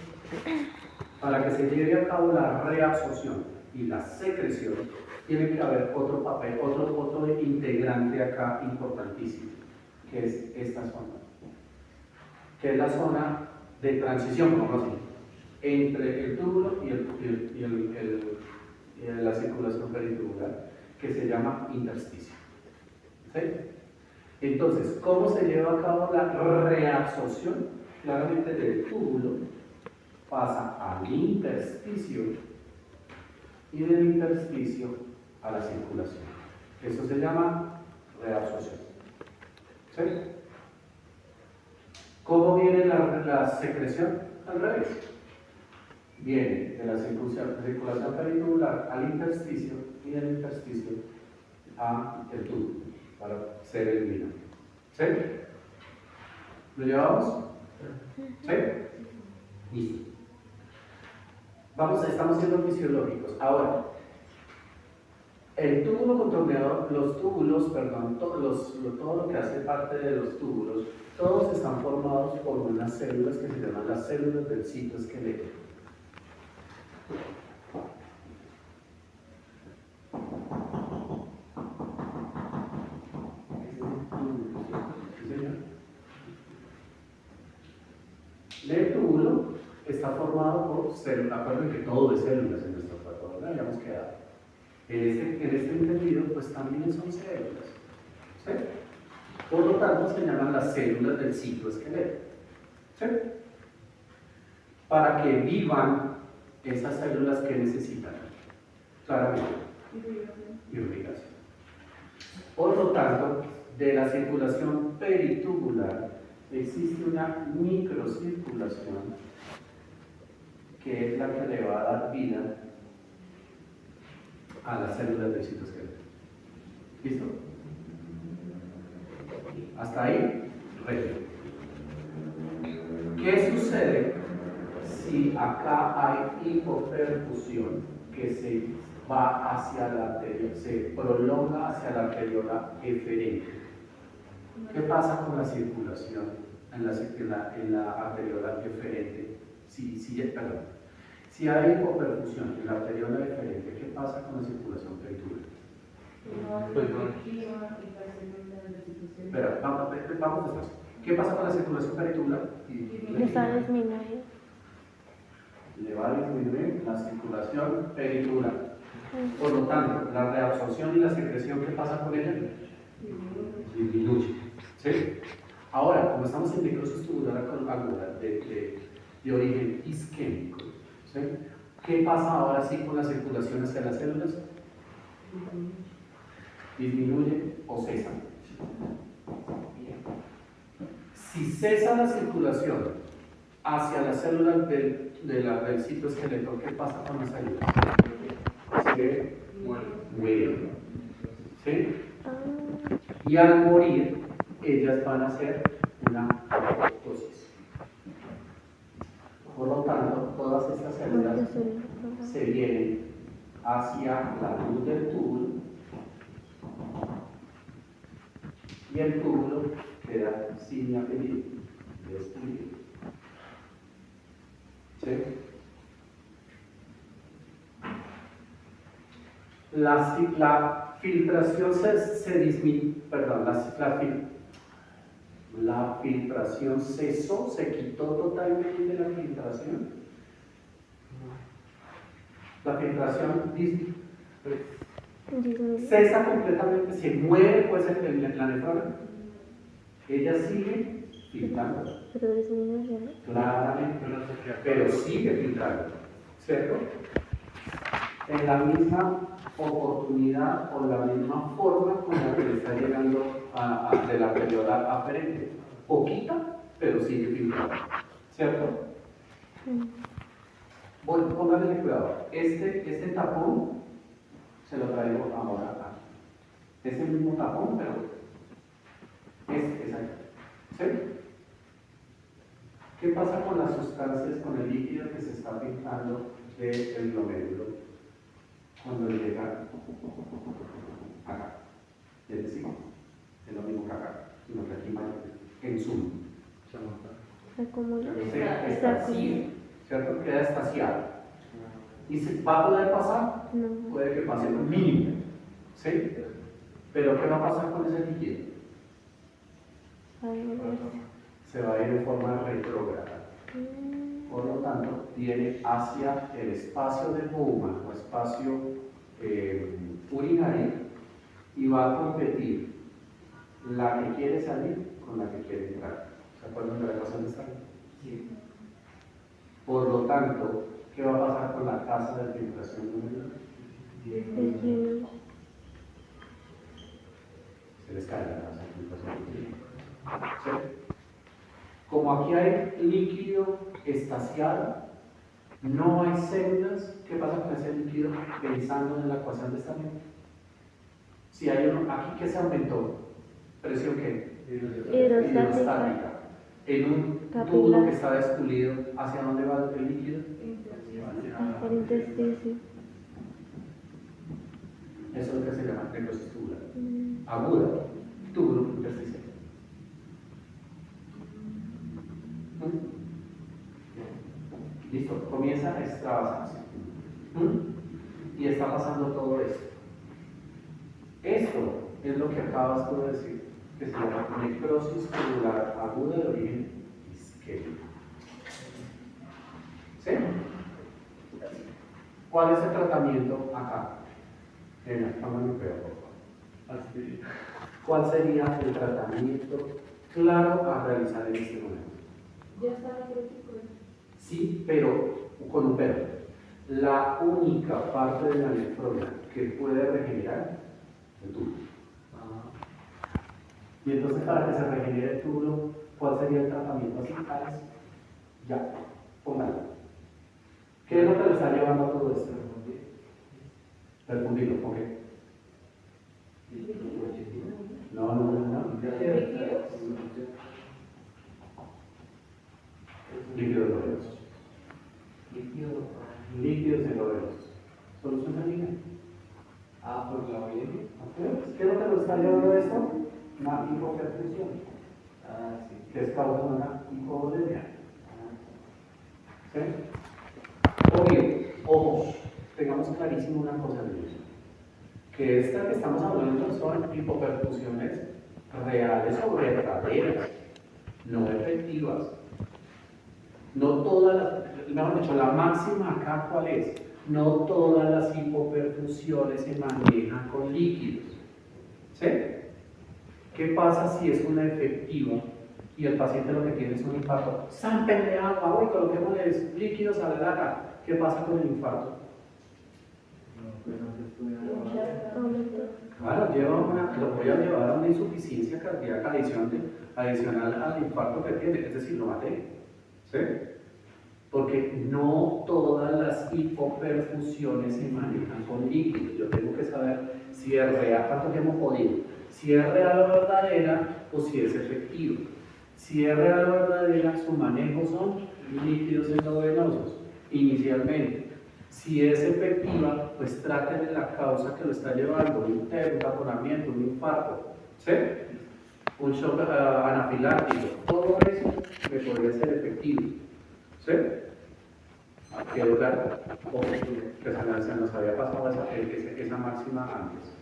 para que se lleve a cabo la reabsorción y la secreción, tiene que haber otro papel, otro integrante acá importantísimo, que es esta zona, que es la zona de transición, como así, entre el túbulo y la circulación peritubular, que se llama intersticio. ¿Sí? Entonces, ¿cómo se lleva a cabo la reabsorción? Claramente del túbulo pasa al intersticio y del intersticio a la circulación. Eso se llama reabsorción. ¿Sí? ¿Cómo viene la secreción? Al revés. Viene de la circulación peritubular al intersticio y del intersticio al túbulo para ser eliminado. ¿Sí? ¿Lo llevamos? ¿Sí? Listo. Estamos siendo fisiológicos. Ahora, el túbulo contorneador, todo lo que hace parte de los túbulos, todos están formados por unas células que se llaman las células del citoesqueleto. El túbulo está formado por células, acuérdense que todo es células en nuestro cuerpo, ¿verdad? Ya hemos quedado. En este entendido, pues también son células. ¿Sí? Por lo tanto, se llaman las células del citoesqueleto. ¿Sí? Para que vivan esas células que necesitan. Claramente. Irrigación. Por lo tanto, de la circulación peritubular existe una microcirculación que es la que le va a dar vida a las células del citoesqueleto. ¿Listo? Hasta ahí, recto. ¿Qué sucede si acá hay hipoperfusión que se va hacia la arteriola, se prolonga hacia la arteriola eferente? ¿Qué pasa con la circulación en la arteriola eferente? Si hay hipoperfusión en la arteriola eferente, ¿qué pasa con la circulación peritubular? Espera, vamos despacio. ¿Qué pasa con la circulación peritubular? Les va a disminuir. Le va a disminuir la circulación peritubular. Por lo tanto, la reabsorción y la secreción, ¿qué pasa con ella? Disminuye. ¿Sí? Ahora, como estamos en necrosis tubular aguda de origen isquémico, ¿sí? ¿Qué pasa ahora sí con la circulación hacia las células? Disminuye o cesa. Si cesa la circulación hacia las células del citoesqueleto, ¿qué pasa con las células? Se mueren. ¿Sí? Y al morir, ellas van a hacer una apoptosis. Por lo tanto, todas estas células se vienen hacia la luz del túbulo y el túbulo queda sin apellido, destruido. ¿Sí? La filtración se disminuyó, perdón, la filtración cesó, se quitó totalmente la filtración. La filtración cesa completamente, se muere pues la nefrona. Ella sigue filtrando. Pero disminuye, ¿no? Claramente, pero sigue filtrando, ¿cierto? En la misma oportunidad o la misma forma con la que le está llegando de la arteriola aferente. Poquita, pero sigue filtrando, ¿cierto? Bueno, pónganle cuidado. Este tapón se lo traigo ahora acá. Es el mismo tapón, pero es aquí. ¿Sí? ¿Qué pasa con las sustancias, con el líquido que se está filtrando del glomérulo cuando llega acá? Es decir, es lo mismo que acá, sino que aquí en zoom. Se acumula. ¿Cierto? Queda estaciado. ¿Y se va a poder pasar? No. Puede que pase lo mínimo. ¿Sí? Pero ¿qué va a pasar con ese líquido? Se va a ir de forma retrógrada. Por lo tanto, viene hacia el espacio de Bowman o espacio urinario y va a competir la que quiere salir con la que quiere entrar. ¿Se acuerdan de la ecuación de Starling? Sí. Por lo tanto, ¿qué va a pasar con la tasa de filtración glomerular? Se les cae la tasa de filtración glomerular. ¿Sí? Como aquí hay líquido estaciado, no hay células. ¿Qué pasa con ese líquido? Pensando en la ecuación de Starling. Si hay uno, aquí que se aumentó, ¿presión qué? Hidrostática. En un tubo que está desculido, ¿hacia dónde va el líquido? Hacia el intersticio. Eso es lo que se llama necrosis tubular. Aguda, túbulo intersticial. Listo, comienza a extravasación. Y está pasando todo esto. Esto es lo que acabas tú de decir, que se llama necrosis tubular aguda de origen isquémico. ¿Sí? ¿Cuál es el tratamiento acá? Háganme peor, por favor. Así. ¿Cuál sería el tratamiento claro a realizar en este momento? Ya está necrótico. Sí, pero con un pero. La única parte de la nefrona que puede regenerar el túbulo. Y entonces, para que se regenere el túbulo, ¿cuál sería el tratamiento así? Alex? Ya, póngalo. ¿Qué es lo que le está llevando a todo esto? Perfundirlo, ¿ok? No. Líquidos dolorosos. Líquidos endovenosos. ¿Solución sanguínea? Por la orina. ¿Qué es lo que nos está llevando a esto? Una hipoperfusión, Sí. que es causa de una hipovolemia. ¿Sí? Obvio, ojo, tengamos clarísimo una cosa, niños, que esta que estamos hablando son hipoperfusiones reales o verdaderas, no efectivas. No todas las, mejor dicho, la máxima acá, ¿cuál es? No todas las hipoperfusiones se manejan con líquidos. ¿Sí? ¿Qué pasa si es una efectiva y el paciente lo que tiene es un infarto? ¡Zámpenle agua! ¡Uy, coloquémosle líquidos a la lata! ¿Qué pasa con el infarto? Claro, lo voy a llevar a una insuficiencia cardíaca adicional al infarto que tiene, es decir, lo maté. ¿Sí? Porque no todas las hipoperfusiones se manejan con líquidos. Yo tengo que saber si es real, ¿cuánto hemos podido? Si es real o verdadera o si es efectivo. Si es real o verdadera, su manejo son líquidos endovenosos, inicialmente. Si es efectiva, pues traten de la causa que lo está llevando, un taponamiento, un infarto, ¿sí? Un shock anafiláctico, todo eso me podría ser efectivo, ¿sí? Quedó claro, que se nos había pasado esa máxima antes.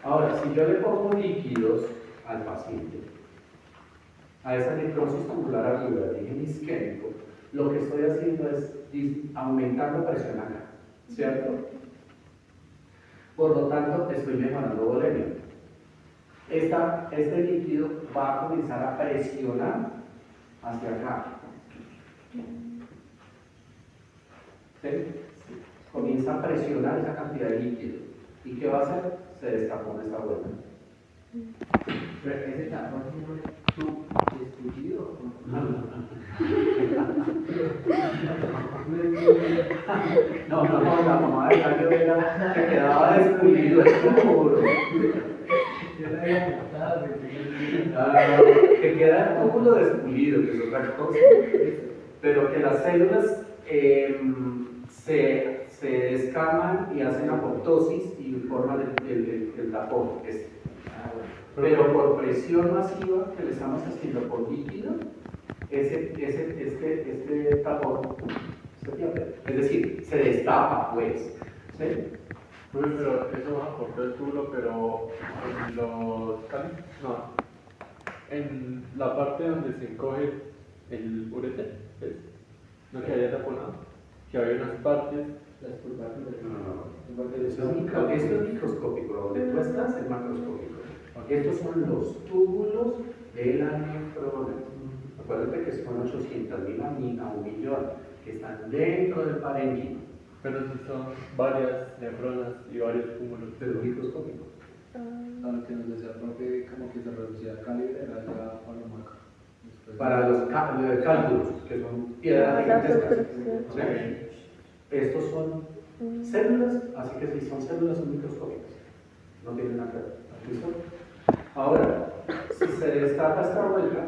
Ahora, si yo le pongo líquidos al paciente, a esa necrosis tubular aguda de origen isquémico, lo que estoy haciendo es aumentar la presión acá, ¿cierto? Por lo tanto, estoy mejorando volemia. Este líquido va a comenzar a presionar hacia acá. ¿Sí? Comienza a presionar esa cantidad de líquido. ¿Y qué va a hacer? Se destapó esta vuelta. Pero ese tapón tú escullido. No, la mamá de Cayo era que quedaba descubrido el túbulo. Que queda el túbulo descubrido, que es otra cosa. Pero que las células se descaman y hacen apoptosis y forman el tapón. Pero por presión masiva que le estamos haciendo por líquido, este tapón se pierde. Es decir, se destapa, pues. ¿Sí? Pero eso aporta el túbulo, pero en los cálices, no. En la parte donde se encoge el ureter, ¿ves? No que haya taponado, que había unas partes. Las curvaturas. No. Esto es microscópico, donde tú estás es macroscópico. Estos son los túbulos de la nefrona. Acuérdate que son 800.000 a 1.000.000 que están dentro del parénquima. Pero si son varias nefronas y varios túmulos. Pero microscópico. Lo que nos decía el profe, como que se reducía el calibre, era ya palomaca. Para los cálculos, que son piedras gigantescas. ¿Sí? Estos son células, así que si son células son microscópicas. No tienen nada que ver. ¿Listo? Ahora, si se destaca esta vuelta,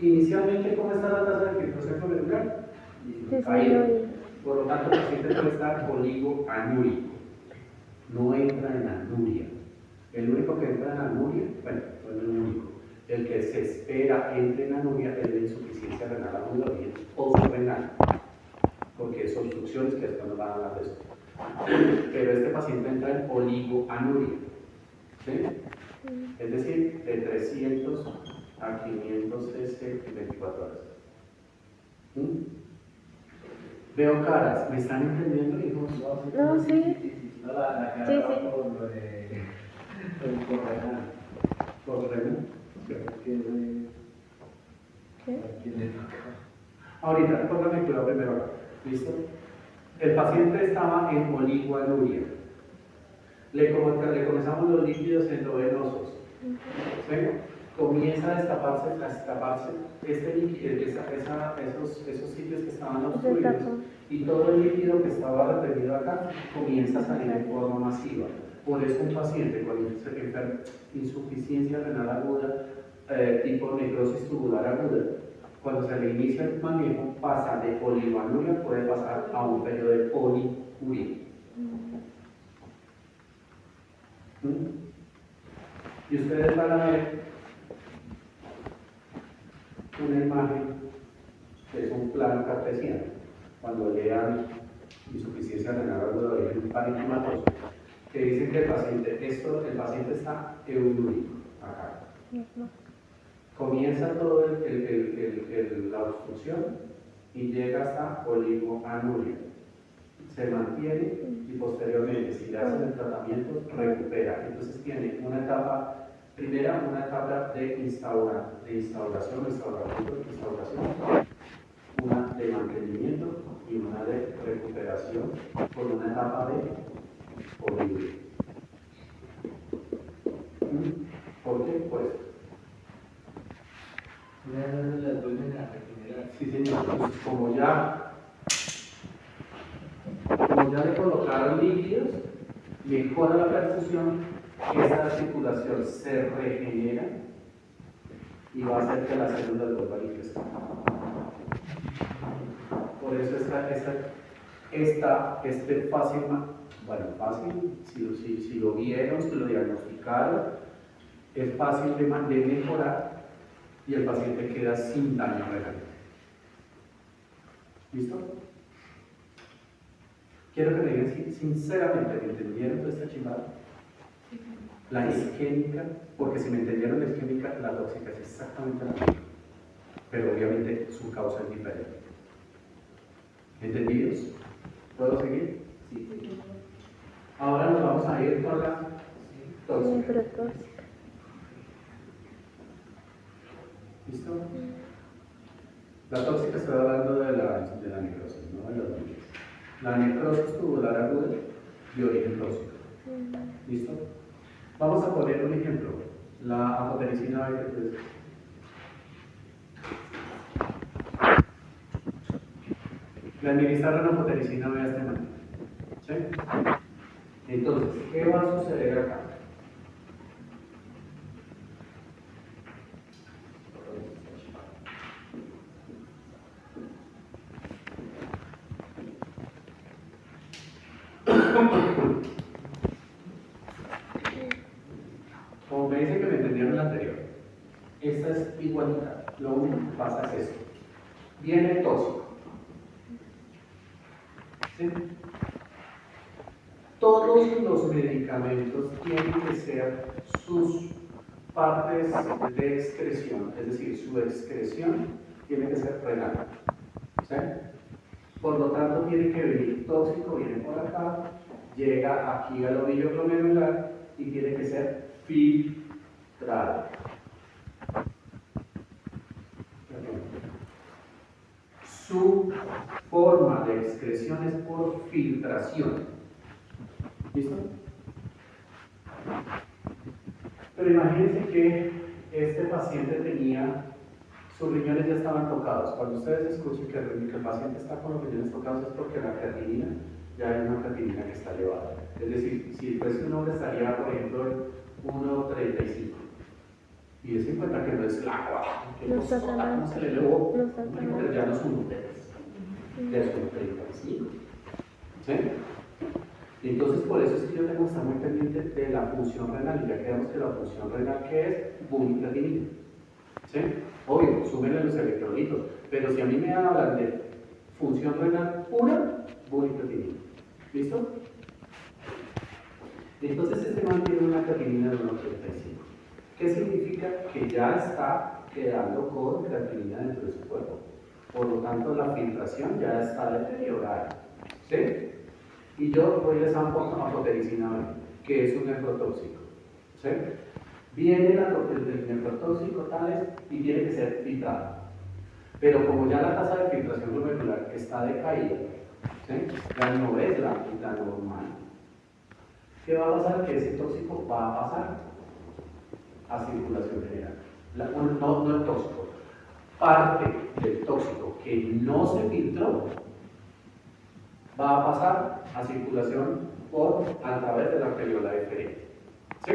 inicialmente, ¿cómo está la tasa de filtración glomerular? Caída. Por lo tanto, el paciente puede estar oligoanúrico. No entra en anuria. El único que entra en anuria, bueno, no es el único, el que se espera entre en anuria es la insuficiencia renal aguda y el postrenal, porque es obstrucciones que después nos van a hablar de esto. Pero este paciente entra en oligoanuria. ¿Sí? Es decir, de 300 a 500 cc en 24 horas. Veo caras, ¿me están entendiendo, hijos? No, sí. No, la que Sí, ha dado sí. por lo de el correnal. Por renal. Creo que es de... ¿Qué? ¿A quién le toca? Ahorita, póngame cuidado primero acá. ¿Listo? El paciente estaba en oligoanuria. Le comenzamos los líquidos endovenosos. ¿Sí? Comienza a destaparse este líquido, esos sitios que estaban obstruidos, Destapó. y todo el líquido que estaba retenido acá comienza a salir en forma masiva. Por eso un paciente con insuficiencia renal aguda, tipo necrosis tubular aguda, cuando se le inicia el manejo, pasa de oligoanuria, puede pasar a un periodo de poliuria. Y ustedes van a ver una imagen que es un plano cartesiano. Cuando lean insuficiencia renal aguda de origen parenquimatoso, que dicen que el paciente está eurúrico, acá. Comienza todo la obstrucción y llega hasta oligoanuria. Se mantiene y posteriormente, si le hacen el tratamiento, recupera. Entonces tiene una etapa, primera, una etapa de instauración, una de mantenimiento y una de recuperación con una etapa de poliuria. ¿Por qué? Pues Las vuelven a regenerar. sí, señor. Entonces, como ya le colocaron líquidos, mejora la perfusión, esa articulación se regenera y va a hacer que las células vuelvan a crecer. Por eso este fácil, si lo vieron, si lo diagnosticaron, es fácil de mejorar y el paciente queda sin daño renal. ¿Listo? Quiero que me digan si sinceramente me entendieron toda esta chingada. La isquémica, porque si me entendieron la isquémica, la tóxica es exactamente la misma, pero obviamente su causa es diferente. ¿Entendidos? ¿Puedo seguir? Sí, sí. Ahora nos vamos a ir con la tóxica. Pero tóxica. ¿Listo? La tóxica estoy hablando de la necrosis, no de los líquidos. La necrosis tubular aguda de origen tóxico. ¿Listo? Vamos a poner un ejemplo. La anfotericina B, que le administraron anfotericina B a este man. ¿Sí? Entonces, ¿qué va a suceder acá? Como me dicen que me entendieron la anterior, esta es igualita. Lo único que pasa es esto. Viene tóxico. ¿Sí? Todos los medicamentos tienen que ser sus partes de excreción, es decir, su excreción tiene que ser renal. ¿Sí? Por lo tanto, tiene que venir tóxico, viene por acá, llega aquí al ovillo glomerular y tiene que ser filtrado. Su forma de excreción es por filtración. ¿Listo? Pero imagínense que este paciente sus riñones ya estaban tocados. Cuando ustedes escuchen que el paciente está con los riñones tocados es porque la creatinina ya es una creatinina que está elevada. Es decir, si fuese un hombre estaría, por ejemplo, en 1.35. Y de 50 que no es la agua, que No está tan ¿cómo se le elevó? No está tan Pero ya no es 1.3, ya es 1.35. ¿Sí? Entonces, por eso es que yo tengo que estar muy pendiente de la función renal. Y ya quedamos que la función renal, ¿qué es? Bumiplatinina. ¿Sí? Obvio, súmenle los electrolitos. Pero si a mí me hablan de función renal pura, bumiplatinina. ¿Listo? Entonces, este man tiene una creatinina de 1.35. ¿Qué significa? Que ya está quedando con creatinina dentro de su cuerpo. Por lo tanto, la filtración ya está deteriorada. ¿Sí? y yo voy y les hago apotericina B, que es un nefrotóxico. ¿Sí? Viene el nefrotóxico tales y tiene que ser filtrado. Pero como ya la tasa de filtración glomerular está decaída, ¿sí? Ya no es la normal, ¿qué va a pasar? Que ese tóxico va a pasar a circulación general. No el tóxico, parte del tóxico que no se filtró va a pasar a circulación a través de la arteriola deferente. ¿Sí?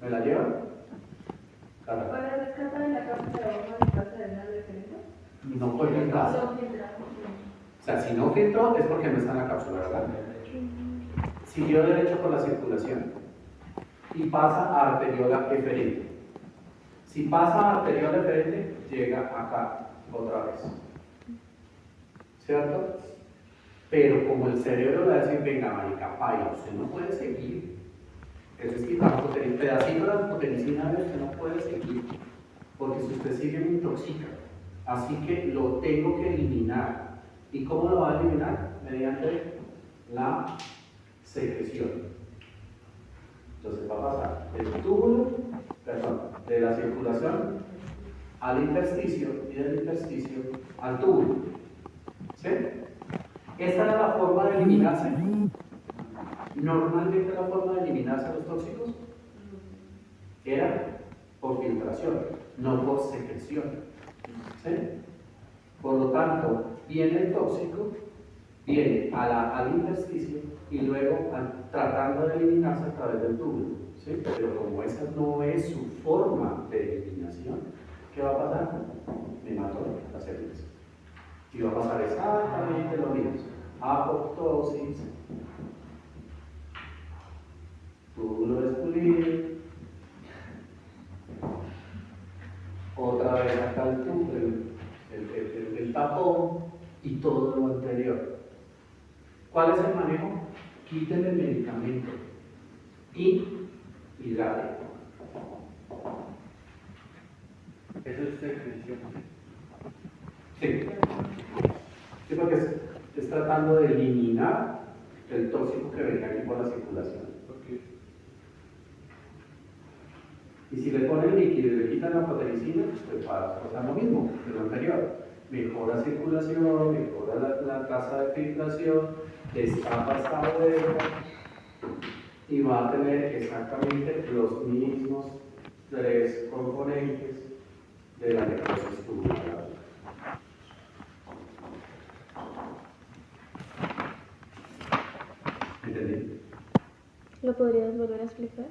¿Me la llevan? Claro. ¿Para rescatar en la cápsula vamos a pasar de una referencia? No fue filtrado. Son filtrados. O sea, si no filtró es porque no está en la cápsula, ¿verdad? Siguió derecho por la circulación y pasa a arteriola eferente. Si pasa a arteriola eferente, llega acá otra vez. ¿Cierto? Pero como el cerebro le va a decir, venga, marica, paila, usted no puede seguir. Es decir, el pedacito de la apotericina B usted no puede seguir, porque si usted sigue me intoxica. Así que lo tengo que eliminar. ¿Y cómo lo va a eliminar? Mediante la secreción. Entonces va a pasar del túbulo, de la circulación al intersticio y del intersticio al túbulo. ¿Sí? Esta era la forma de eliminarse. Normalmente la forma de eliminarse los tóxicos era por filtración, no por secreción. ¿Sí? Por lo tanto, viene el tóxico, viene al intersticio y luego tratando de eliminarse a través del túbulo. ¿Sí? Pero como esa no es su forma de eliminación, ¿qué va a pasar? Me mató las células. Y va a pasar exactamente lo mismo. Apoptosis, túbulo de Spuller, otra vez acá el túbulo, el tapón y todo lo anterior. ¿Cuál es el manejo? Quiten el medicamento y hidraten. Eso es secreción. Sí. Sí, porque es tratando de eliminar el tóxico que venga aquí por la circulación. Okay. Y si le ponen líquido y le quitan la apotericina, pues va a pasar lo mismo que lo anterior. Mejora circulación, mejora la tasa de filtración, destapa esta bodega y va a tener exactamente los mismos 3 componentes de la necrosis tubular. ¿Entendí? ¿Lo podrías volver a explicar?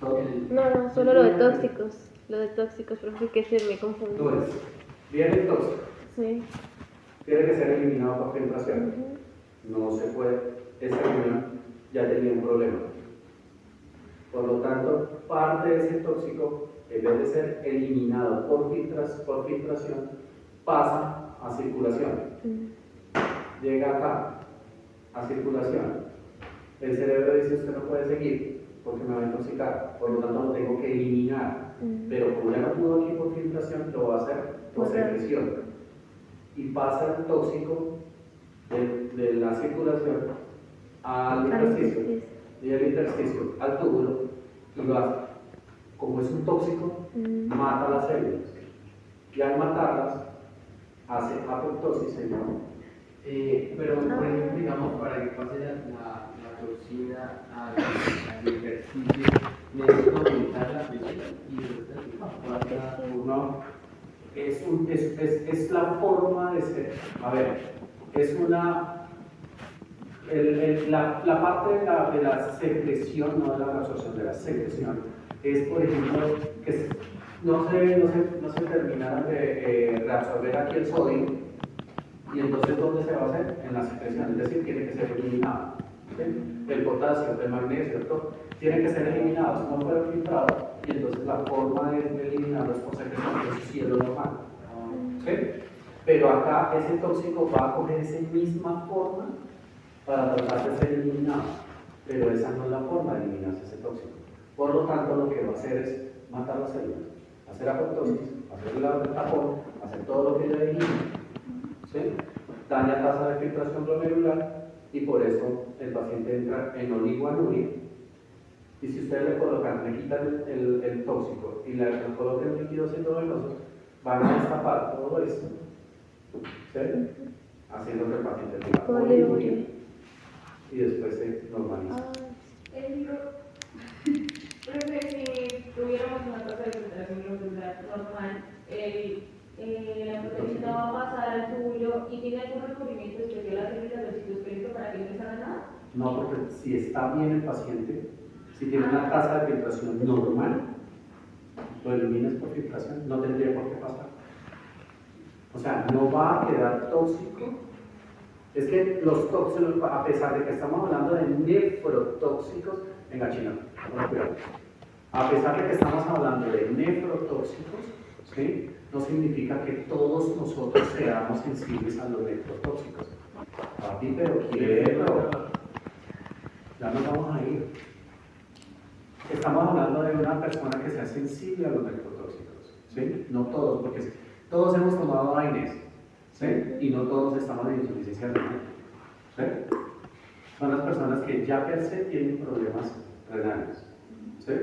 Todo. No, solo lo de tóxicos. Lo de tóxicos, porque que se me confundió. Entonces, viene el tóxico. Sí. Tiene que ser eliminado por filtración. No se puede. Esa reunión ya tenía un problema. Por lo tanto, parte de ese tóxico, en vez de ser eliminado por filtración, pasa a circulación. Llega acá, a circulación. El cerebro dice, usted no puede seguir porque me va a intoxicar, por lo tanto lo tengo que eliminar. Pero como ya no pudo aquí por filtración, lo va a hacer por secreción. Y pasa el tóxico de la circulación al intersticio, y del intersticio al túbulo, y lo hace. Como es un tóxico, mata las células. Y al matarlas, hace apoptosis, se llama. Pero, por ejemplo, digamos, para que pase la toxina al ejercicio, necesito aumentar la presión y No, es la forma de ser. A ver, es una. La parte de la secreción, no de la absorción, de la secreción, es, por ejemplo, que no se termina de reabsorber aquí el sodio, y entonces ¿dónde se va a hacer? En la secreción, es decir, tiene que ser eliminado. ¿Sí? El potasio, el magnesio, todo, tiene que ser eliminado, si no fueron filtrados, y entonces la forma de eliminarlos por secreción es cielo normal. ¿Sí? Pero acá ese tóxico va a coger esa misma forma para tratar de ser eliminado, pero esa no es la forma de eliminarse ese tóxico. Por lo tanto, lo que va a hacer es matar las células, hacer apoptosis, hacer el tapón, hacer todo lo que ya dijimos. ¿Sí? Daña tasa de filtración glomerular y por eso el paciente entra en oligoanuria. Y si ustedes le colocan, le quitan el tóxico y le colocan líquidos endovenosos, van a destapar todo eso, ¿sí? Haciendo que el paciente tenga poliuria y después se normaliza. Profe, si tuviéramos una tasa de filtración glomerular normal, la proteína va a pasar al túbulo y tiene algún recubrimiento especial a células del citosqueleto para que no se haga nada. No, porque si está bien el paciente, si tiene una tasa de filtración normal, lo eliminas por filtración, no tendría por qué pasar. O sea, no va a quedar tóxico. Es que los tóxicos, a pesar de que estamos hablando de nefrotóxicos, venga chino, cuidado. A pesar de que estamos hablando de nefrotóxicos, ¿sí? No significa que todos nosotros seamos sensibles a los nefrotóxicos. Papi, pero quieto. Ya nos vamos a ir. Estamos hablando de una persona que sea sensible a los nefrotóxicos, ¿sí? No todos, porque todos hemos tomado AINES, ¿sí? Y no todos estamos en insuficiencia renal, ¿sí? Son las personas que ya per se tienen problemas renales, ¿sí?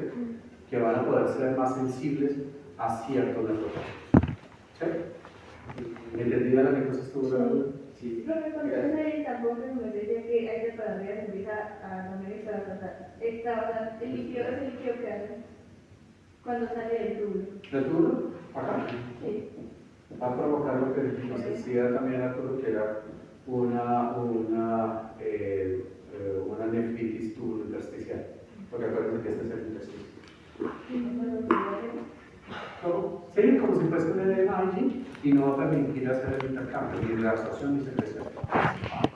Que van a poder ser más sensibles a ciertos nefrotóxicos, ¿sí? ¿Entendida la necrosis tubular? Sí. Profe, cuando usted tampoco me decía que hay que para se empieza a dormir para tratar. El líquido es el líquido que hace cuando sale del túbulo. ¿Del túbulo? Acá. Sí. Va a provocar lo que nos decía también Arturo, que era una nefritis tubulointersticial. Porque acuérdense que este es el intersticio. Sí, como si fuese un edema allí y no va a permitir hacer el intercambio, ni la absorción ni secreción.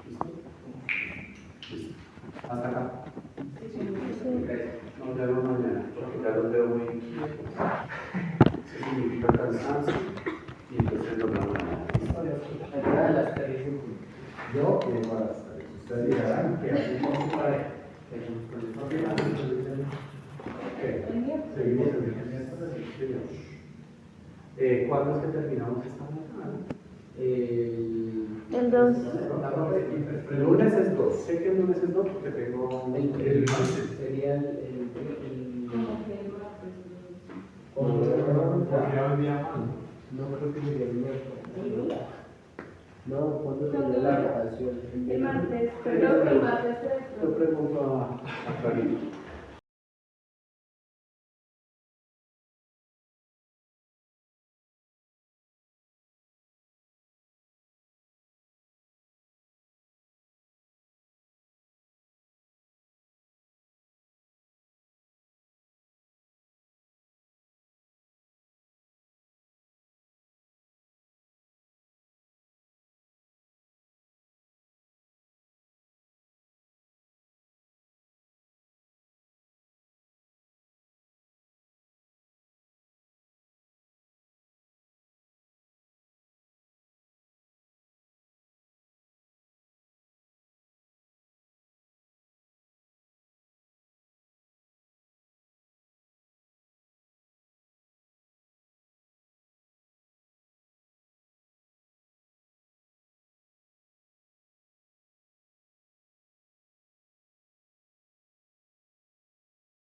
¿Listo? Listo. Hasta acá. Nos vemos mañana, porque ya los veo muy inquietos. Eso significa cansancio y entonces lo vamos Mañana a las 3 en punto. Yo vengo a las 3. Ustedes dirán que así como su pareja. Seguimos en ¿cuándo es que terminamos esta mañana? El 2. El lunes es 2. Sé que el lunes es 2 porque tengo El martes sería el Porque hoy día no creo que sería el miércoles. No, ¿cuándo sería la rotación? El martes. Creo que el martes es. Yo pregunto a Clarita.